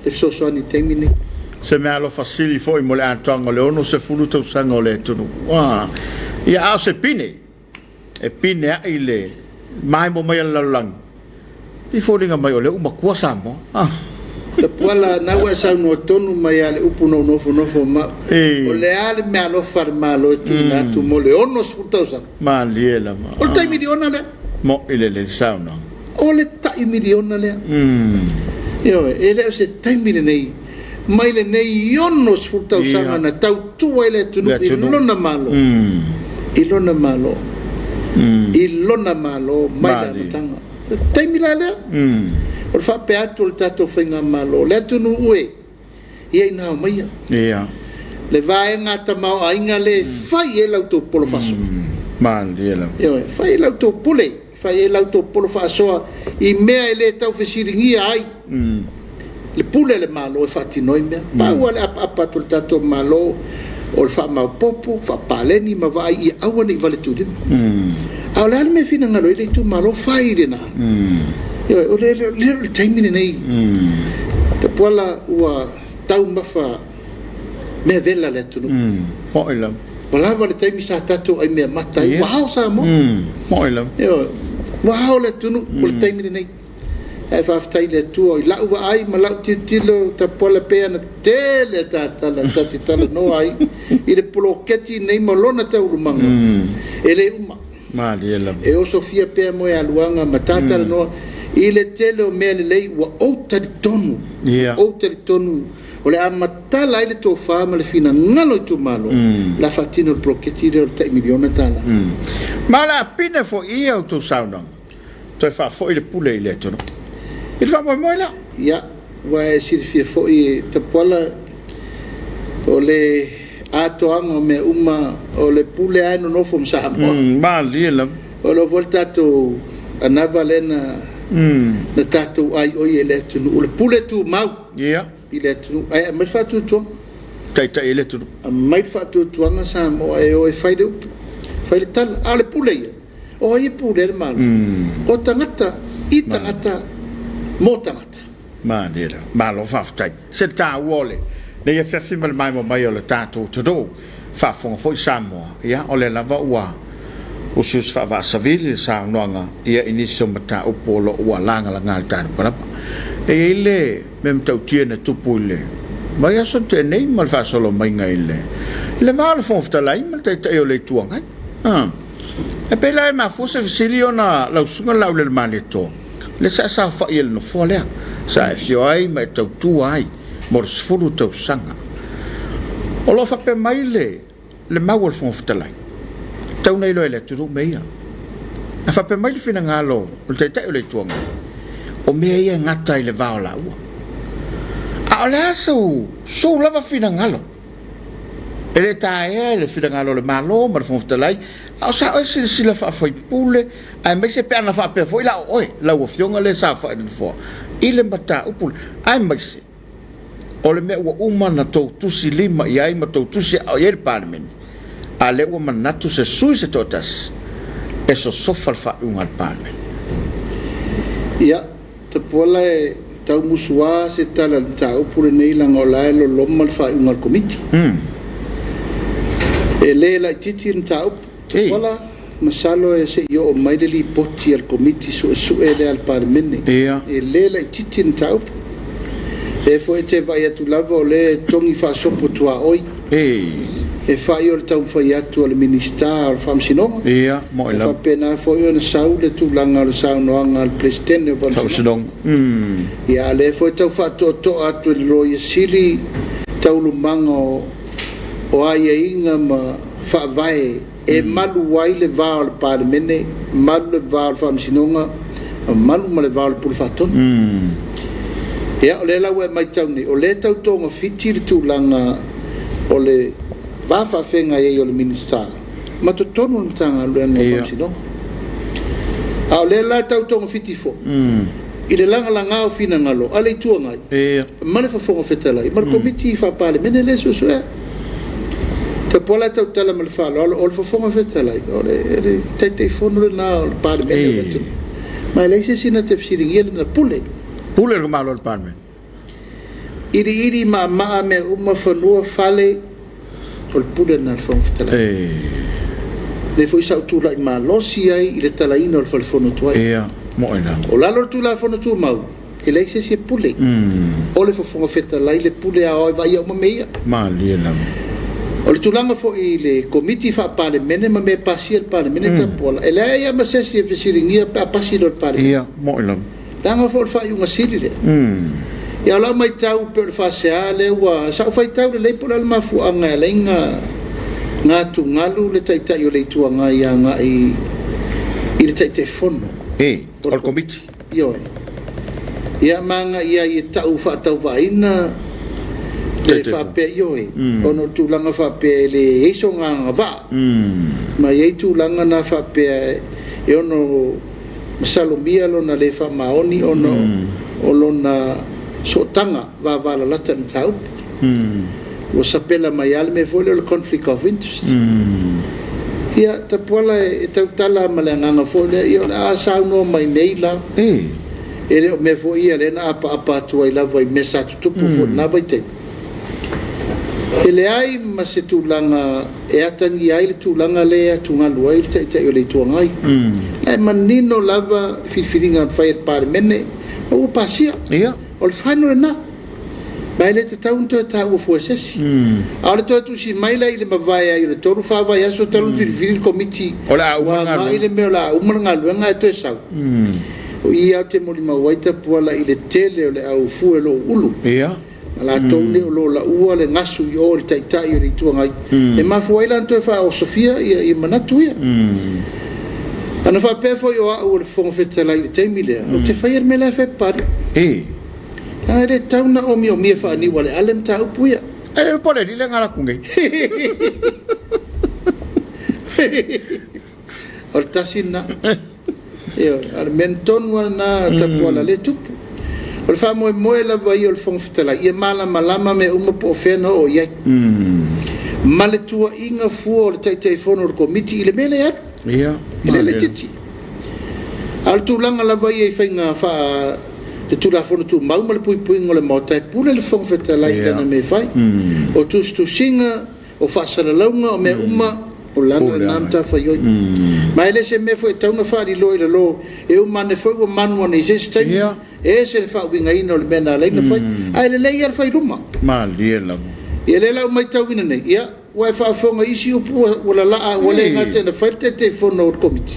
C: le so ni temine
B: se me alo fasili foi mo le atanga le ono se fulu tau sanga o le tunu ia a se pine e pine a ile mai mo mai la lang I folinga mai o le uma kua Samoa
C: te pala na wa sa no tonu mai ale upu no ma o le ale me alo far malo tu na tu mo le ono sfurtausa
B: ma liela ma
C: o tai miliona le
B: mo ile le sauna
C: o le tai miliona le io ele se tai miliona nei mai le nei ono sfurtausa na tau tu ele tu no ilona malo ilona malo mai la matanga tai milale o fa pe atu le tato whainga malo le atu nu ue ia ina o maia le vae ngata mau ainga le fai e lau tō polo faso fai e lau tō pole fai e lau tō polo fasoa I mea e le tau whesiringia ai le pule le malo e whatinoi mea paua le apatu le tato malo o le wha mau popo wha paleni ma vai I awane I vale tudina au le ale me fina ngalo I le tu malo fai le na o le taimine nei te puala ua tau mafa mea vela le tunu
B: moila
C: wala le taimi sa tatu ai mea mata wahao sa mo
B: moila
C: wahao le tunu o le taimine nei e whaftai le tua I lau wa ai ma lau tilo ta puala pea na tele tatala tatitala no ai I le poloketi nei malona te urumanga e le uma e o Sofia pea moe aluanga ma tatala noa I le tele o mea le lei wa outari tonu o le amatala ai le tō whaama le fina ngalo I tu malo la fatino le proketi le o le tai miliona tala
B: ma la pine fo ia o tō saunang toi wha fo I le pule I le tono I le wha moe la
C: ia wa e sirifia fo I te pola o le atoanga o mea uma o le pule ai no nofo msahamoa
B: ma liela
C: o lo voltato anava lena na tatou ai oi e le tunu o le pule tu mau I le tunu ai mai fa tu
B: tai ele tunu
C: mai fa tu anga Samoa e o e fai le tal ale pule ia o ai pule le mal o tangata I tangata mo tangata
B: ma nera ma lo fa tai se ta wole le ia fefi mal mai mo mai o le tatou todo fa fonga foi Samoa ia o le lava ua o sus fa va savili sa nonga ia inisio mata o polo o langa la ngal tan para e ile mem tau tiene tupule vai aso te nei mal fa solo mai ngai le mal fofta lai mal te o le tuanga e pe lai ma fosse siliona la sunga la le maneto le sa fa il no folia sa fio ai ma tau tu ai mor sfulu tau sanga o lo fa pe mai le mau fofta lai tau nei lo ele turu meia a fa pe mai fina ngalo o te o le tuanga o meia ngata I le vaola ua a ole so lava fina ngalo ele tae le fina ngalo le malo ma fonta lai a sa o sila fa foi pule ai mai se pe na fa pe foi la oi la o fionga le sa fa de fo ile mata o pule ai mai se o le me o uma na to tusi lima I ai ma to tusi o yer parmen a le o manatu se sui se totas eso sofal fa un al parmen
C: ia te pola e tau musua se tala tau pure nei langa o lae lo loma le fa un al komiti e le la titi in tau pola masalo e se io o mai le li poti al komiti su e le al parmen e le la titi in tau e fo e te vai atu lava o le tongi fa sopo tua oi e fai o le tau fai atu al ministar al Faamisionare
B: mo ila
C: fa pena fo io na sau le tu langa le sau noanga al presidente o
B: Faamisionare
C: ia le fo e tau fa to atu le roi sili tau lumanga o ai inga ma fa vai e malu wai le va al parmene malu le va al Faamisionare malu ma le va al pulfaton ia o le la we mai tau ni o le tau tonga fiti tu langa o le va fa fenga e o le minister ma to tonu tanga le nga Faamisionare a le la tau tonga fiti fo I le langa o fina ngalo ale tuanga ma le fa fonga fetala ma komiti fa pale mene le so te pola tau tala ma le fa o le fa fonga fetala o le te fono na o pale mene Mai le se sina te fsiringia na pule.
B: Pule ko malo pan.
C: Iri ma me uma fanua fale o pule na fong fitala. Le foi sa tu la ma losi ai ile talaina o falfono tu ai.
B: Ia, mo ina.
C: O lalo tu la fono tu mau. Ele se pule. O le fonga fitala ile pule a o vai o meia.
B: Mali na.
C: O le tulanga fo i le Komiti Faamisionare ma me pasi al Parlamento tapola. Ele ia ma se fesiringia pa pasi do Parlamento.
B: Ia, mo ina.
C: Langa fo fa i unga sili le. Ia la mai tau per fa se ale wa sa fa tau le pola ma fu anga le nga tu ngalu le tai tai o le tu anga ia nga i le tai te fono.
B: O komiti.
C: Io ia manga ia i tau fa tau va ina le fa pe io ono tu langa fa pe le eso nga va. Ma ia tu langa na fa pe e ono salomia lo na le fa maoni ono na sotanga va la lata tau o sapela mai al me vole le conflict of interest ia ta pola e tau tala malanga fole io la sa no mai neila ele me foi ele na apa tu ai la vai mesa tu pu na vai te ele ai ma se tu langa e atangi ai tu langa le tu ngalu ai te le tu ngai e manino lava filinga fai par mene o pasia
B: ia
C: o le whanau na mai le te taunto ta ua fuasesi a le toa tu si mai la i le mawai ai le toru whawai aso talu whiriwhiri komiti
B: o la umanga
C: mai le meo la umanga luenga e toe sau o i au te moli mawaita puala i le tele o le au fue lo ulu
B: ia
C: la toune o lo la ua le ngasu i o le taitai o le tuangai e mafuai lan toe wha o Sofia i manatu ia ana fa pefo yo o le fonga fetala i teimi lea o te whaier me la whepari a le tauna o mio mia wha ni wale alem ta upuia
B: e pole li le ngala kunge
C: o le tasina al menton wana tapuala le tupu o le wha moe la vai o le fonga fetala i mala malama me uma po fena o iai ma le tua inga fua o le taitai fono o le komiti i le mele atu
B: ia
C: ele le titi al tu langa la vai e fainga fa le tu la fono tu mau le pui ngole mota pule le fong feta la ina me fai o tu singa o fa sala longa o me uma o lana namta fa yo mai le se me foi tauna fa di lo e o mane foi o manu ne existe e se fa winga ino le mena le na fai ai le ia fai luma
B: mal la
C: e le la mai tau ina nei ia wa fa fonga isi o pu wala la wala ngate na fai te fono o komiti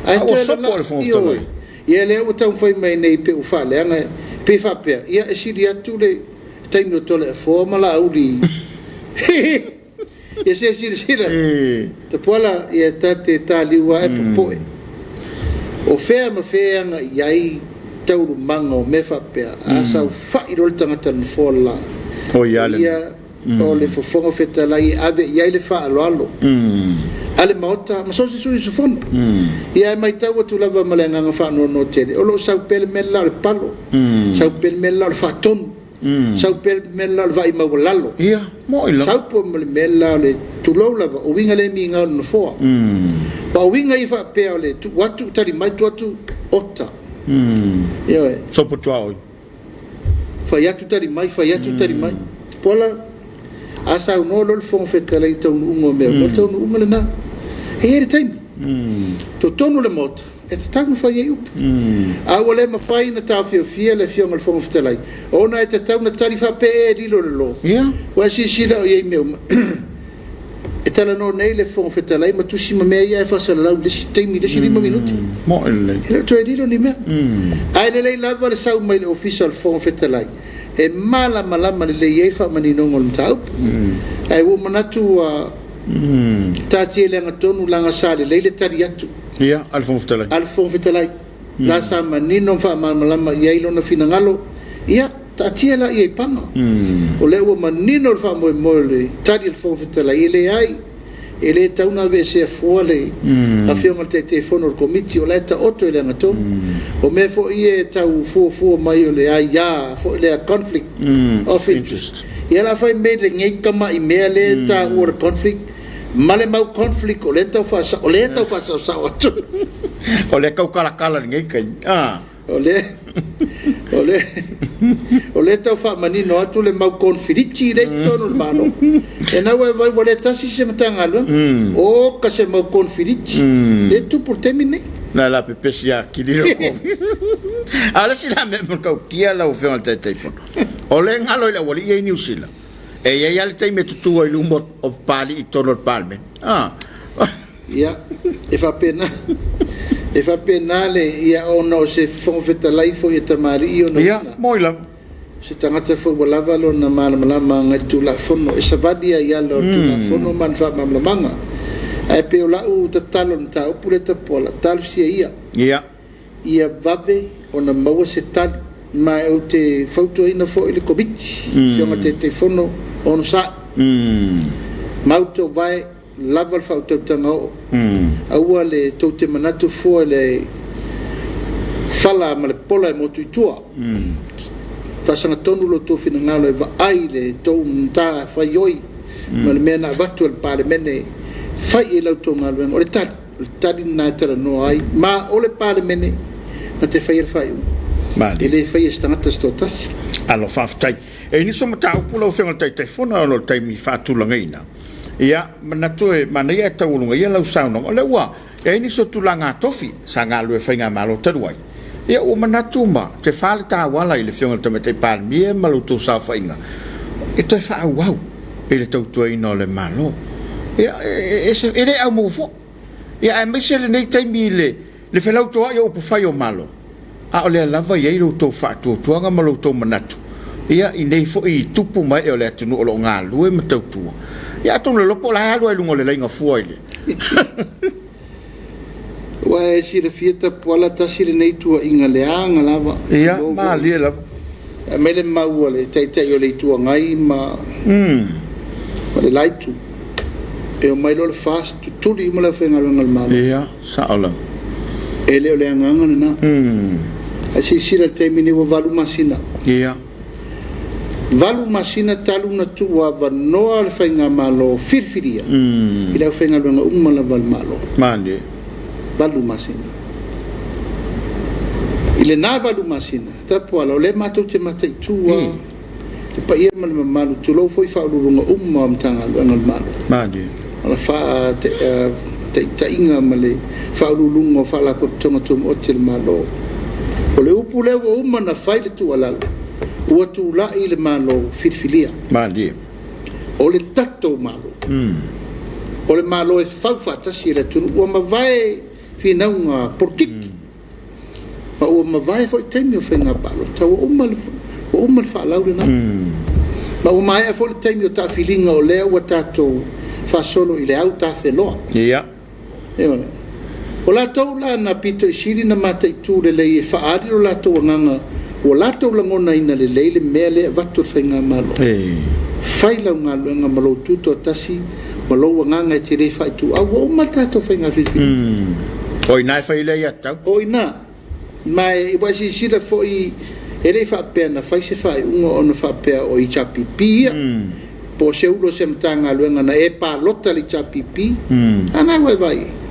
C: ai
B: o sopo le fonga
C: ia le o tau fai mai nei pe o fa le anga pe fa pe ia e siri atu le taimi o tole fo mala uli ia se siri te pola ia tate taliwa e popoe o fea ma fea anga iai tauru manga o me fa pe a sau fa i rol tangata na fola
B: o ia
C: o le fofonga feta lai ave iai le fa alo ale maota ma so se su fono ia mai tau tu lava malenga nga fa no tele o lo sau pel mella le palo sau pel mella le faton sau pel mella le vai ma lalo
B: ia mo ila
C: sau po mella le tu lo lava o winga le minga no fo pa winga i fa pe le tu watu tari mai tu ota ia
B: so po tuao
C: fa ya tu tari mai pola asa no lo fon feta le tau ungo me mo tau ungo le na e taimi to tonu le mot e te tau fa ye up a wale ma fai na tau fia le fia ngal fon feta le ona e te tau na tari fa pe e di lo
B: ia
C: wa si la ye me e tala no nei le fon feta le ma tu si ma me ia fa sa la le si taimi le si 5 minuti
B: mo le
C: to e di lo ni me ai le la va le sau mai le official fon feta le e malama le ye fa mani no ngol tau ai wo manatu tati le ngatonu langa sale le tari atu
B: ia alfon fetalai
C: la sa mani no fa malama ye lo na finangalo ia tati la ye panga o le wo mani no fa mo le tari alfon fetalai le ai ele tauna ve se fuale a fiona te fono komiti o leta oto ele ngato o me fo ie tau fo mai o le ya fo le conflict of interest ia la fai me le ngai kama i me le ta o conflict Male mau conflict o le tau fa sa
B: o le kau kala ngai kai
C: o le tau fa manino atu le mau conflict le tono malo e na vai vole tasi se matanga lo o ka se mau conflict le tu por termine
B: na la pepesia kiliro ko ala sila me kau kia la o fe al telefono o le ngalo le wali e New Zealand e ia ia le tai me tutu ai lumo o pali i tono palme
C: ia e fa pena le ia ono se fon feta laifo e tamari ono
B: ia moila
C: se tangata fo lava lo na malama ngai tu la fono e savadia ia lo tu la fono man fa mamanga ai pe o la u tatalo nta o pule ta pola tal sia ia vave ona maua se tal mai o te foto ina fo ile komiti fiona te fono ono sa mauto vai lava fa o tanga o aua le to te manatu fo le fala ma le pola e motu tua tasanga tonu lo to fina ngalo e va ai le to nta fa yoi ma le mena vatu al parlemene fai e lau to ngalo o le tali na tera no ai ma o le parlemene na te fai
B: mali
C: ele fai stangata stotas
B: alo faftai e ni so mata upula o fenga tai fona o tai mi fatulanga ina ia manatu e mania taulunga ia lau sauna o le wa e ni so tulanga tofi sanga lu e fainga malo taruai ia o manatu ma te fale ta wala ile fenga te mete palmie malo to sa fainga e te fa wow ele tau to ino le malo ia ele au mo fo ia e mesele nei tai mi le felau to ia o fai o malo a ole lava ia lo to fa to tuanga malo to manatu ia i nei fo i tupu mai o le tunu o lo ngalu e matau tua ia tonu le lopo la halu e lungo le lainga fuaile
C: wa e si le fieta pola tasi le nei tua inga le anga lava
B: ia ma le lava
C: mele mau le tai o le tua ngai ma le laitu e o mai lo le fast tuli mo la fenga lo ngal malo
B: ia saola
C: ele o le anga na asi sira termini wa valu masina
B: ia
C: valu masina talu na tua va no al fainga malo firfiria ila fainga lo nga la val malo
B: mande
C: valu masina ile na valu masina ta poala le mato te mata tua te pa ia mal malo tu lo foi fa lu nga mtanga lo ngal malo
B: mande
C: ala fa te inga male fa lu fa la ko tonga tum otel malo o le upu le o na faile tu ala o tu la ile malo filfilia
B: mali
C: o le tato malo o le malo e fa tasi le tu o ma vai fina unha porkiki pa o ma vai foi temio fenga palo ta o mal fa la na ma o mai fo le temio ta filinga o le o tato fa solo ile auta felo
B: ia
C: o la tau la na pito isiri na mata i tu le lei e whaari o la tau nganga o la tau langona ina le lei le mea le vatur whainga malo whailau ngā luenga malo tuto tasi malo nganga e te re whai tu au o maltato whainga whiwhi
B: oi nai whaile ia tau
C: oi nā mai i wasi sira fo i e rei whapea na whai se whai unga o na whapea o i chapipia po se ulo se mtanga luenga na e pa lota li chapipi ana vai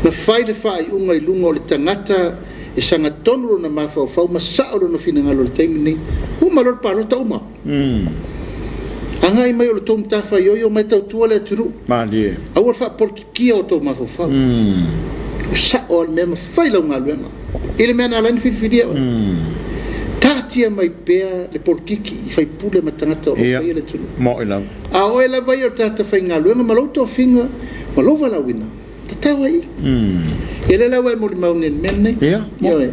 C: na faile fai unga i lunga o le tangata e sanga tonu na mafau ma saoro no fina ngalo le taimini uma lor parota uma anga i mai o le tom tafa yo mai tau tua le turu
B: mali
C: awar fa porkia o to mafau sa o me ma faile unga luenga ele me na lan filfilia tatia mai pea le porkiki i fai pule ma tangata o fai le turu
B: mo ila
C: a o ela vai o tata fai ngā luenga maloto finga malova la wina tatawa i ele la wai mo maune menne yo e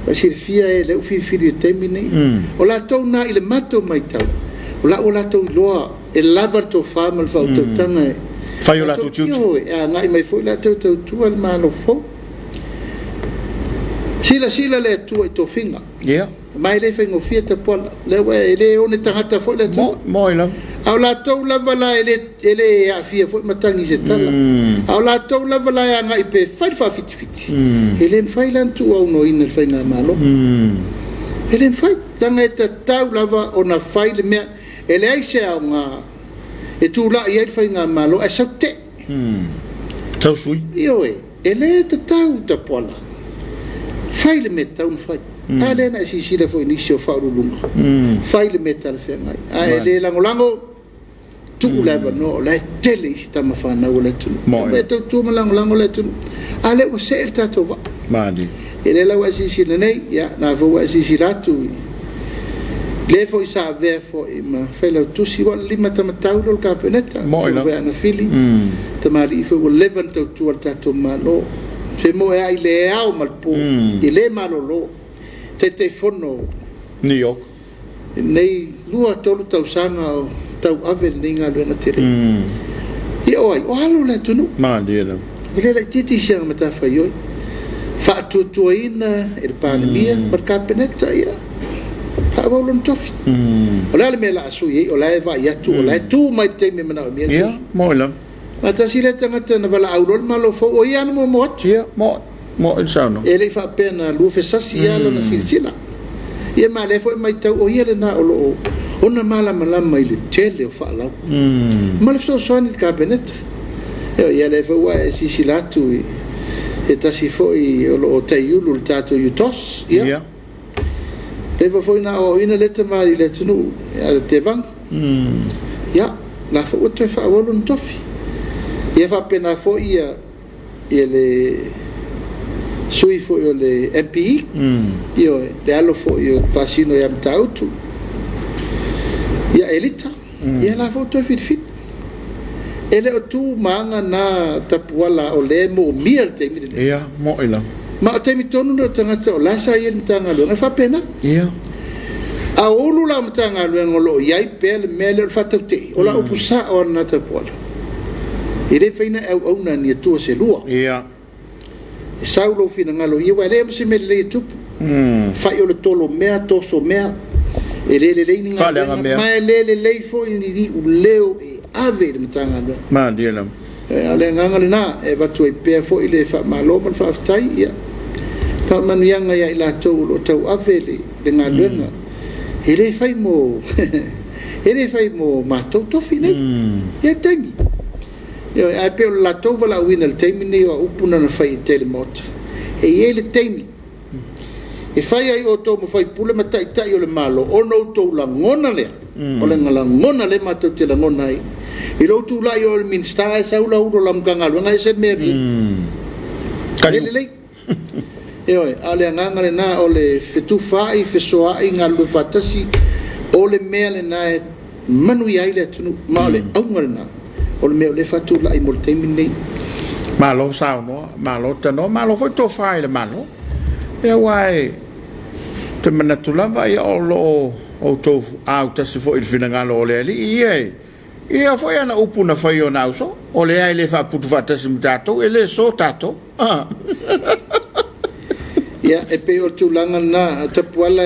C: va sirfia e le fili temine o la tona ile mato mai tau o la to loa e lava to famal fa to tanga
B: fai o la to chu
C: yo e ngai mai foi la to tu al malo fo sila le tu to finga mai le fengo fieta pol le wai le one tangata fo le
B: mo ila
C: au la tau lava la ele a fia foi matangi se tala au la tau lava la anga i pe fai fa fiti ele fai lan tu au no in fai na malo ele fai langa eta tau lava ona fai le mea ele ai se au nga e tu la i fai nga malo e sa te
B: tau sui
C: io ele te tau ta pola fai le meta un fai ale na si le foi inisio fa lunga fai le meta le fe mai ele langolango tu leva no la tele sta ma fa na wala tu me tu langolango le tu ale o se el tato va
B: mandi
C: ele la wasi si nei ya na vo wasi si latu le foi sa ve foi ma fai la tu si wala lima tamatau lo capeneta
B: mo
C: na fili tamali foi wala levanta tu tato ma no se mo ai le au mal po ile malolo te fono
B: New York
C: nei lua tolu tau sanga tau ave ninga lo na tere e oi o halo le tunu
B: mandi la
C: ile le titi sia mata fa yo fa tu ina il pandemia per capeneta ya fa volon tof ola le mela su ye ola va ya tu mai te me na mi
B: ya mo la
C: mata sile tanga na bala aulol malo fo o ya no mo
B: ya mo il sono
C: ele fa pena lu fe sasia la na silsila ye male fo mai tau o ye na o ona mala mai le tele o fa la mal so ni cabinet ye le fo wa sisila tu e ta si fo i o taiulu tato yutos ya le fo na o ina leta mai le tunu te van ya la fo te fa volun tofi ye fa pena fo ia ele sui fo le MPI io le allo fo io fascino yam tautu ya elita ya la foto fit ele o tu manga na tapuala o le mo mier te mi
B: ya mo ila
C: ma te mi tonu no tanga to la sa yen tanga lo fa pena
B: ya
C: a olu la tanga lo ngolo yai pel mele fa te o la opusa o na tapuala ele feina au na ni tu se lua
B: ya
C: saulo fina ngalo ia wale se me le tu fa yo le tolo mea toso mea ele le ni ngalo ma le fo ni u leo e ave le tanga do
B: ma dia
C: ale ngangale na e batu e pe fo ile fa malo man fa tai ia pa man yanga ya ila to lo tau ave le ngalo ele fai mo ma to fine ia tangi yo ai pe la tova la wina le taimi ni o upuna na fai tele mot e ele taimi e fai ai o to mo fai pule ma tai o le malo o no to la ngona le o le ngala ngona le ma to te la ngona ai i lo tu la yo le minsta e sa ula ulo la mkanga lo ngai se meri le yo ale nganga le na o le fetu fai fe soa i ngalu fatasi o le mele na manu ya ile tunu ma le au ngana o le meo le fatu la i molte minei
B: malo sao no malo tano malo foi to fai le malo e wai te manatula vai o lo o to au ta se foi il finangalo o le ali ia foi ana upuna fai o nauso o le ai le fa putu fata sim tato e le so tato
C: ia e pe o tu langa na tapuala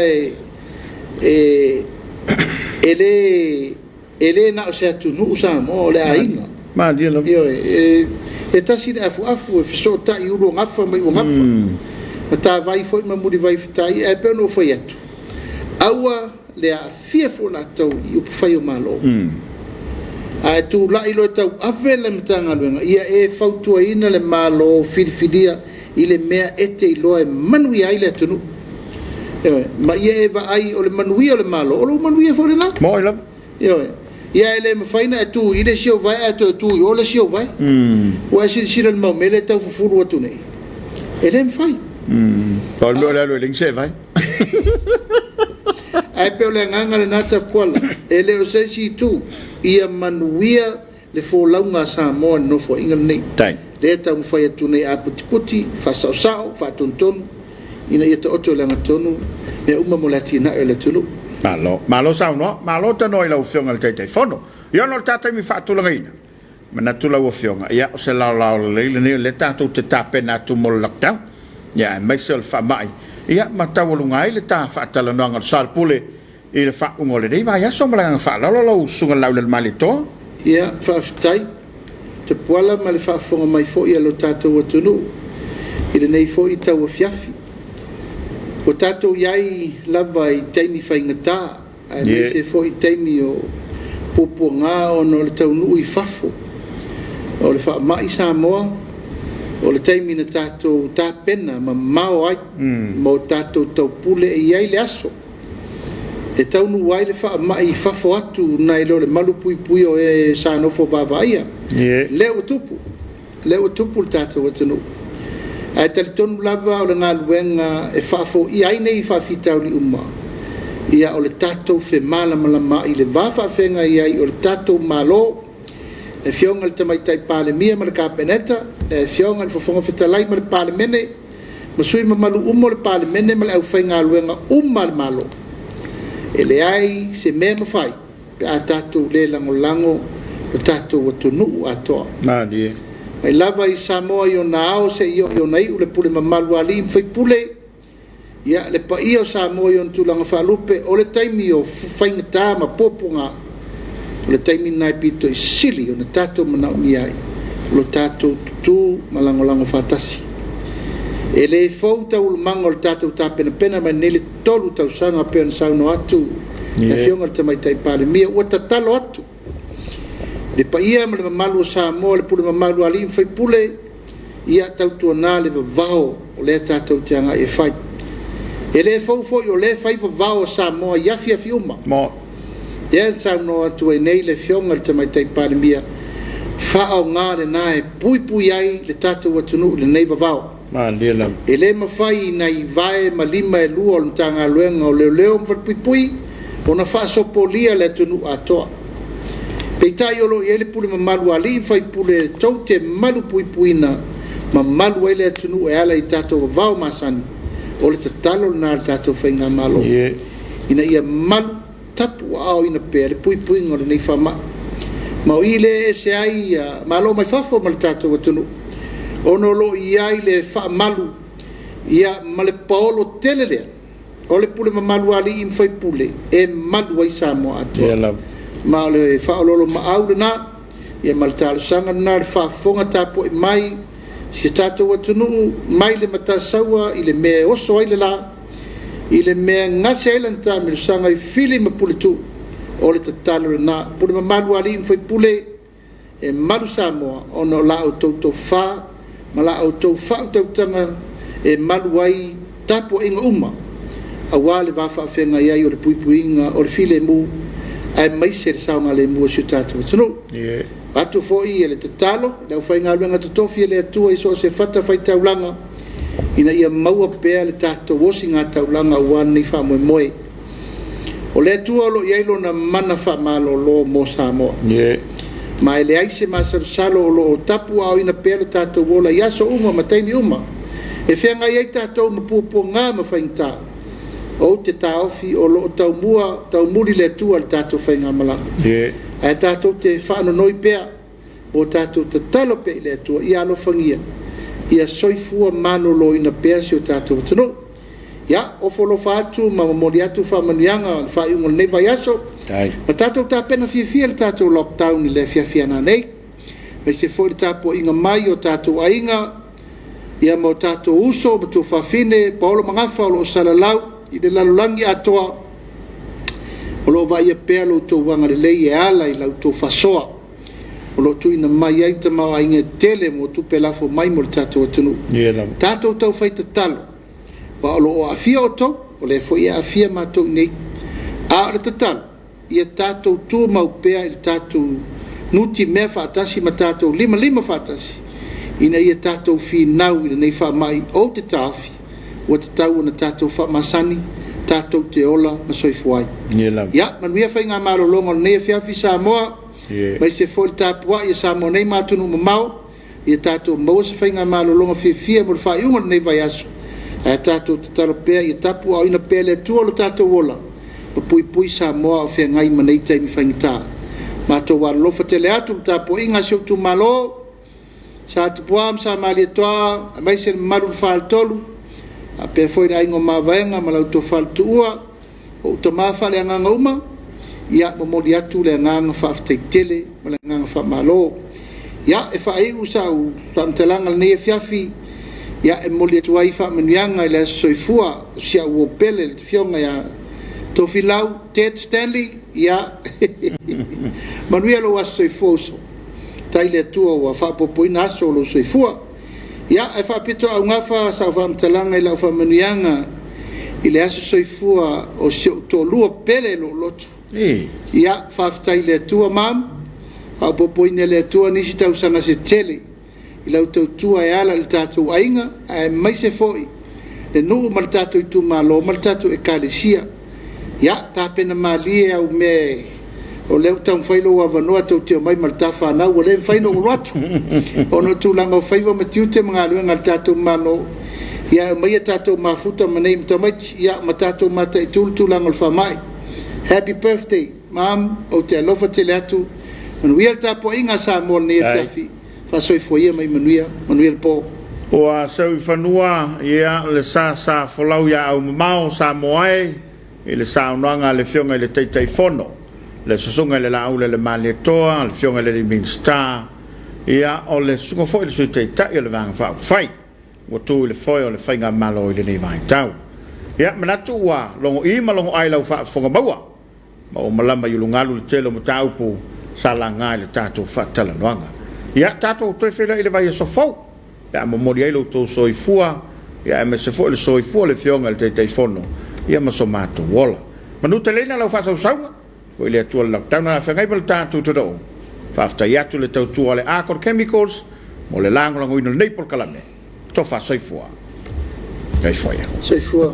C: ele na se tu nu sa mo le ainga
B: ma dia lo
C: io e tasi afu e so ta i ulo ngafa mai o ngafa ta vai foi ma muri vai fitai e pe no foi atu aua le a fearful la tau i fai o malo a tu la i lo tau avele mtanga luenga ia e fautua ina le malo filfilia i le mea ete i loa e manui ai le tunu ma ia e va ai o le manui o le malo o le manui e fore na
B: mo ila
C: ia ele me faina tu ile sio vai tu o le sio vai wa si le mo mele tau fufuru atu nei ele me fai
B: pa lo ling se vai
C: ai pe le nganga le nata kwala ele o se si tu ia manuia le fo launga Samoa no fo inga nei
B: tai
C: le tau fai atu nei a puti fa sao fa tonton ina ia te oto le ngatonu me uma molati na ele tulu
B: malo sao no malo ta noi la ufionga le tai fono io no tata mi fa tu la ina ma na tu la ufionga ia o se la le tatu te tapena tu mo lockdown ya myself fa mai ia ma tawalunga ile ta fa tala no Soalepule ile fa ngole dei vai so mala fa la lo sunga la le malito
C: ia fa tai te poala ma le fa fonga mai fo ia lo tatu watunu ile nei fo i tau fiafi o tatu iai lava i taimi whaingata a me se fo i taimi o poponga o no le tau nui fafo o le whaamai Samoa, o le taimi na tātou tāpena ma mao ai, mo tātou tau pule e iai le aso. E taunu wai le whaamai whafo atu nai lo le malu pui pui o e Sanofo Babaia. Leo tupu le tātou atanu. Ai tali tonu lava o le ngā luenga e whafo i ai nei whawhitau li umma. Ia o le tātou whe malama i le whawhawhenga i ai o le tātou malo, e fionga le tamaitai pāle mia ma le kāpeneta, e fionga le whafonga whetalai ma le pāle mene, ma sui ma malu umo le pāle mene ma le au whai ngā luenga umma le malo. E le ai se mea mawhai, pe a tātou le lango o tātou atunu atoa.
B: Mādi.
C: Mai lava i Samoa i o na ao se i o na iu le pule ma malu ali mwhai pule, ia le pa i o Samoa i o ntulanga whalupe, o le taimi o whaingata ma popunga, o le taimi nai pito i sili o na tātou mana umi ai, o le tātou tutu ma lango whatasi. E le fau tau mango le tātou tā pena mai nele tolu tau sanga pēn sauno atu, e fionga le tamaitai pāle mia, ua tatalo atu. Le pa ia ma le mamalu o Samoa, le pule mamalu ali mwhai pule, ia tau tua nā le vavao o le tātou te anga e whai. E le fau foi o le whai vavao o Samoa, iafi uma.
B: Mo.
C: Ia sauno atu e nei le fionga le tamaitai pāle mia, whaau ngā le nā e pui ai le tātou atunu le nei vavao. E le mawhai na i vae ma lima e lua o le tanga luenga o leo mwhapui o na whaasopolia le tunu atoa. Peitai olo i ele pule ma malu ali whai pule tau te malu puipuina ma malu ele tunu e ala i tātou vau masani o le tatalo na le tātou whai ngā malo. Ina ia malu tapu au ina pēr le puipuinga o le nei whama. Ma o i le e se ai malo mai whafo ma le tātou atunu. Ono lo iai le wha malu ia ma le paolo telelea o le pule ma malu ali i mwhai pule e malu ai Samoa atoa ma le wha ololo ma au le na ia ma le talo sanga na le wha fonga tapo i mai si tato watunu mai le matasaua i le mea oso ai le la i le mea ngase ai lanta me le sanga i fili ma pule tu o le tatalo le na pule ma malu ali i mwhai pule e malu Samoa ono la o tauto wha ma la au tau whau tautanga e malu ai tapo inga uma a wale wafa whenga iai o le puipuinga o le file mu ai maise le saunga le mua si tātua tunu atu foi e le tatalo lau whai ngā luenga tutofi e le atua i so se whata whai taulanga ina ia maua pēa le tātua wosi ngā taulanga wan nei wha moe moe o le atua lo iai lo na mana wha malo lo mo Samoa ma ele aise ma salo lo tapu au ina pele tatou wola yaso uma mataini uma e whenga iei tatou mapuapo ngā mawhaingta o te taofi o lo tau muri le tua le tatou whainga malanga a tatou te whaano noi pea o tatou te talo pe le tua i alo whangia ia soifua mano lo ina pea si o tatou tano ia o folo whaatu ma mori atu whamanianga whaiunga nei vai aso ma tātou tā pena fia le tātou lockdown i le fia nei me se fo le tāpo inga mai o tātou ainga ia mo tātou uso ma tu whawhine paolo mangafa o lo salalau i le lalulangi atoa o lo vai a pēa lo tō wanga le lei e ala i lau tō whasoa o lo tu ina mai ai ta mau ainga tele mo tu pelafo mai mo le tātou atunu tātou tau whai talo wa o lo o afia o tau o le fo ia afia mātou nei a o le tatalo ia tātou tū mau pēa i tātou nuti mea whaatasi ma tātou lima whaatasi ina ia tātou whinau i nei wha mai o te tāwhi o te tau na tātou wha masani tātou te ola ma soifuai ia manuia whai ngā marolonga nei whiawhi Samoa mai se fōi tāpua ia Samoa nei mātunu ma mau ia tātou maua se whai ngā marolonga whiawhia mo le whaiunga nei vai aso a tātou te talo pēa ia tāpua o ina pēa le tua lo tātou ola pui Samoa o whea ngai manei taimi whaingita. Ma tō wara lofa tele atu ta po inga siu tu malo, sa te puam sa mali toa, a mai se maru whaal tolu, a pēr foi rai ngō mawaenga ma lau tō whaal tua, o tō mawhale anganga uma, ia mo mori atu le anganga whaaftai tele, ma le anganga wha malo. Ia e wha eiu sa u tamtelanga le nei fiafi, ia e mori atu ai wha manuianga i le soifua, sia ua pele le te fionga ia, tō whilau, Ted Stanley, ia, manuia lo aso i fōso. tai le tua wa fa popoina aso lo soifua ia e fa pito au ngafa sa fa mtalanga ila fa manuanga ile aso soifua o se to lua pele lo loto ia fa tai le tua mam a popoina le tua ni sita usanga se tele ila uto tua e ala le tatu ainga e mai se foi le no mal tatu tu malo mal tatu e kalesia ia ta pena malie au me o leu tau whailo wa wanoa tau teo mai maltafa na o leu whaino o loatu o no tūlanga o whaiwa matiu te mga alue ngal tātou malo ia mai a tātou mafuta manei mtamait ia ma tātou mata i tūlanga o whamai happy birthday mam o te alofa te leatu manuia tāpo inga sa mo ne fiafi whasoi fo ia mai manuia le po
B: o a sau i whanua ia le sa wholau ia au mamao sa moai i le sa unuanga le fionga i le teitai fono le sosunga le laule le maletoa le fionga le minsta ia o le sunga foi le suite ta ia le vanga fa fai o tu le foi o le fainga malo i le nei vai tau ia manatu wa longo I malongo ai lau fa fonga baua ma o malama i lungalu le telo mo taupu salanga le tatu fa tala noanga ia tatu toi fela i le vai so fo ia mo mori ai lo to soifua ia me se fo le soifua le fionga le tei fono ia ma so matu wola manuta leina lau fa sausaunga o le atua lockdown na whangai pala tātou to do. Whafta iatu le tau tua le Acor Chemicals, mo le langolango ino nei por kalame. Tofa soifua. Gai foia.
C: Soifua.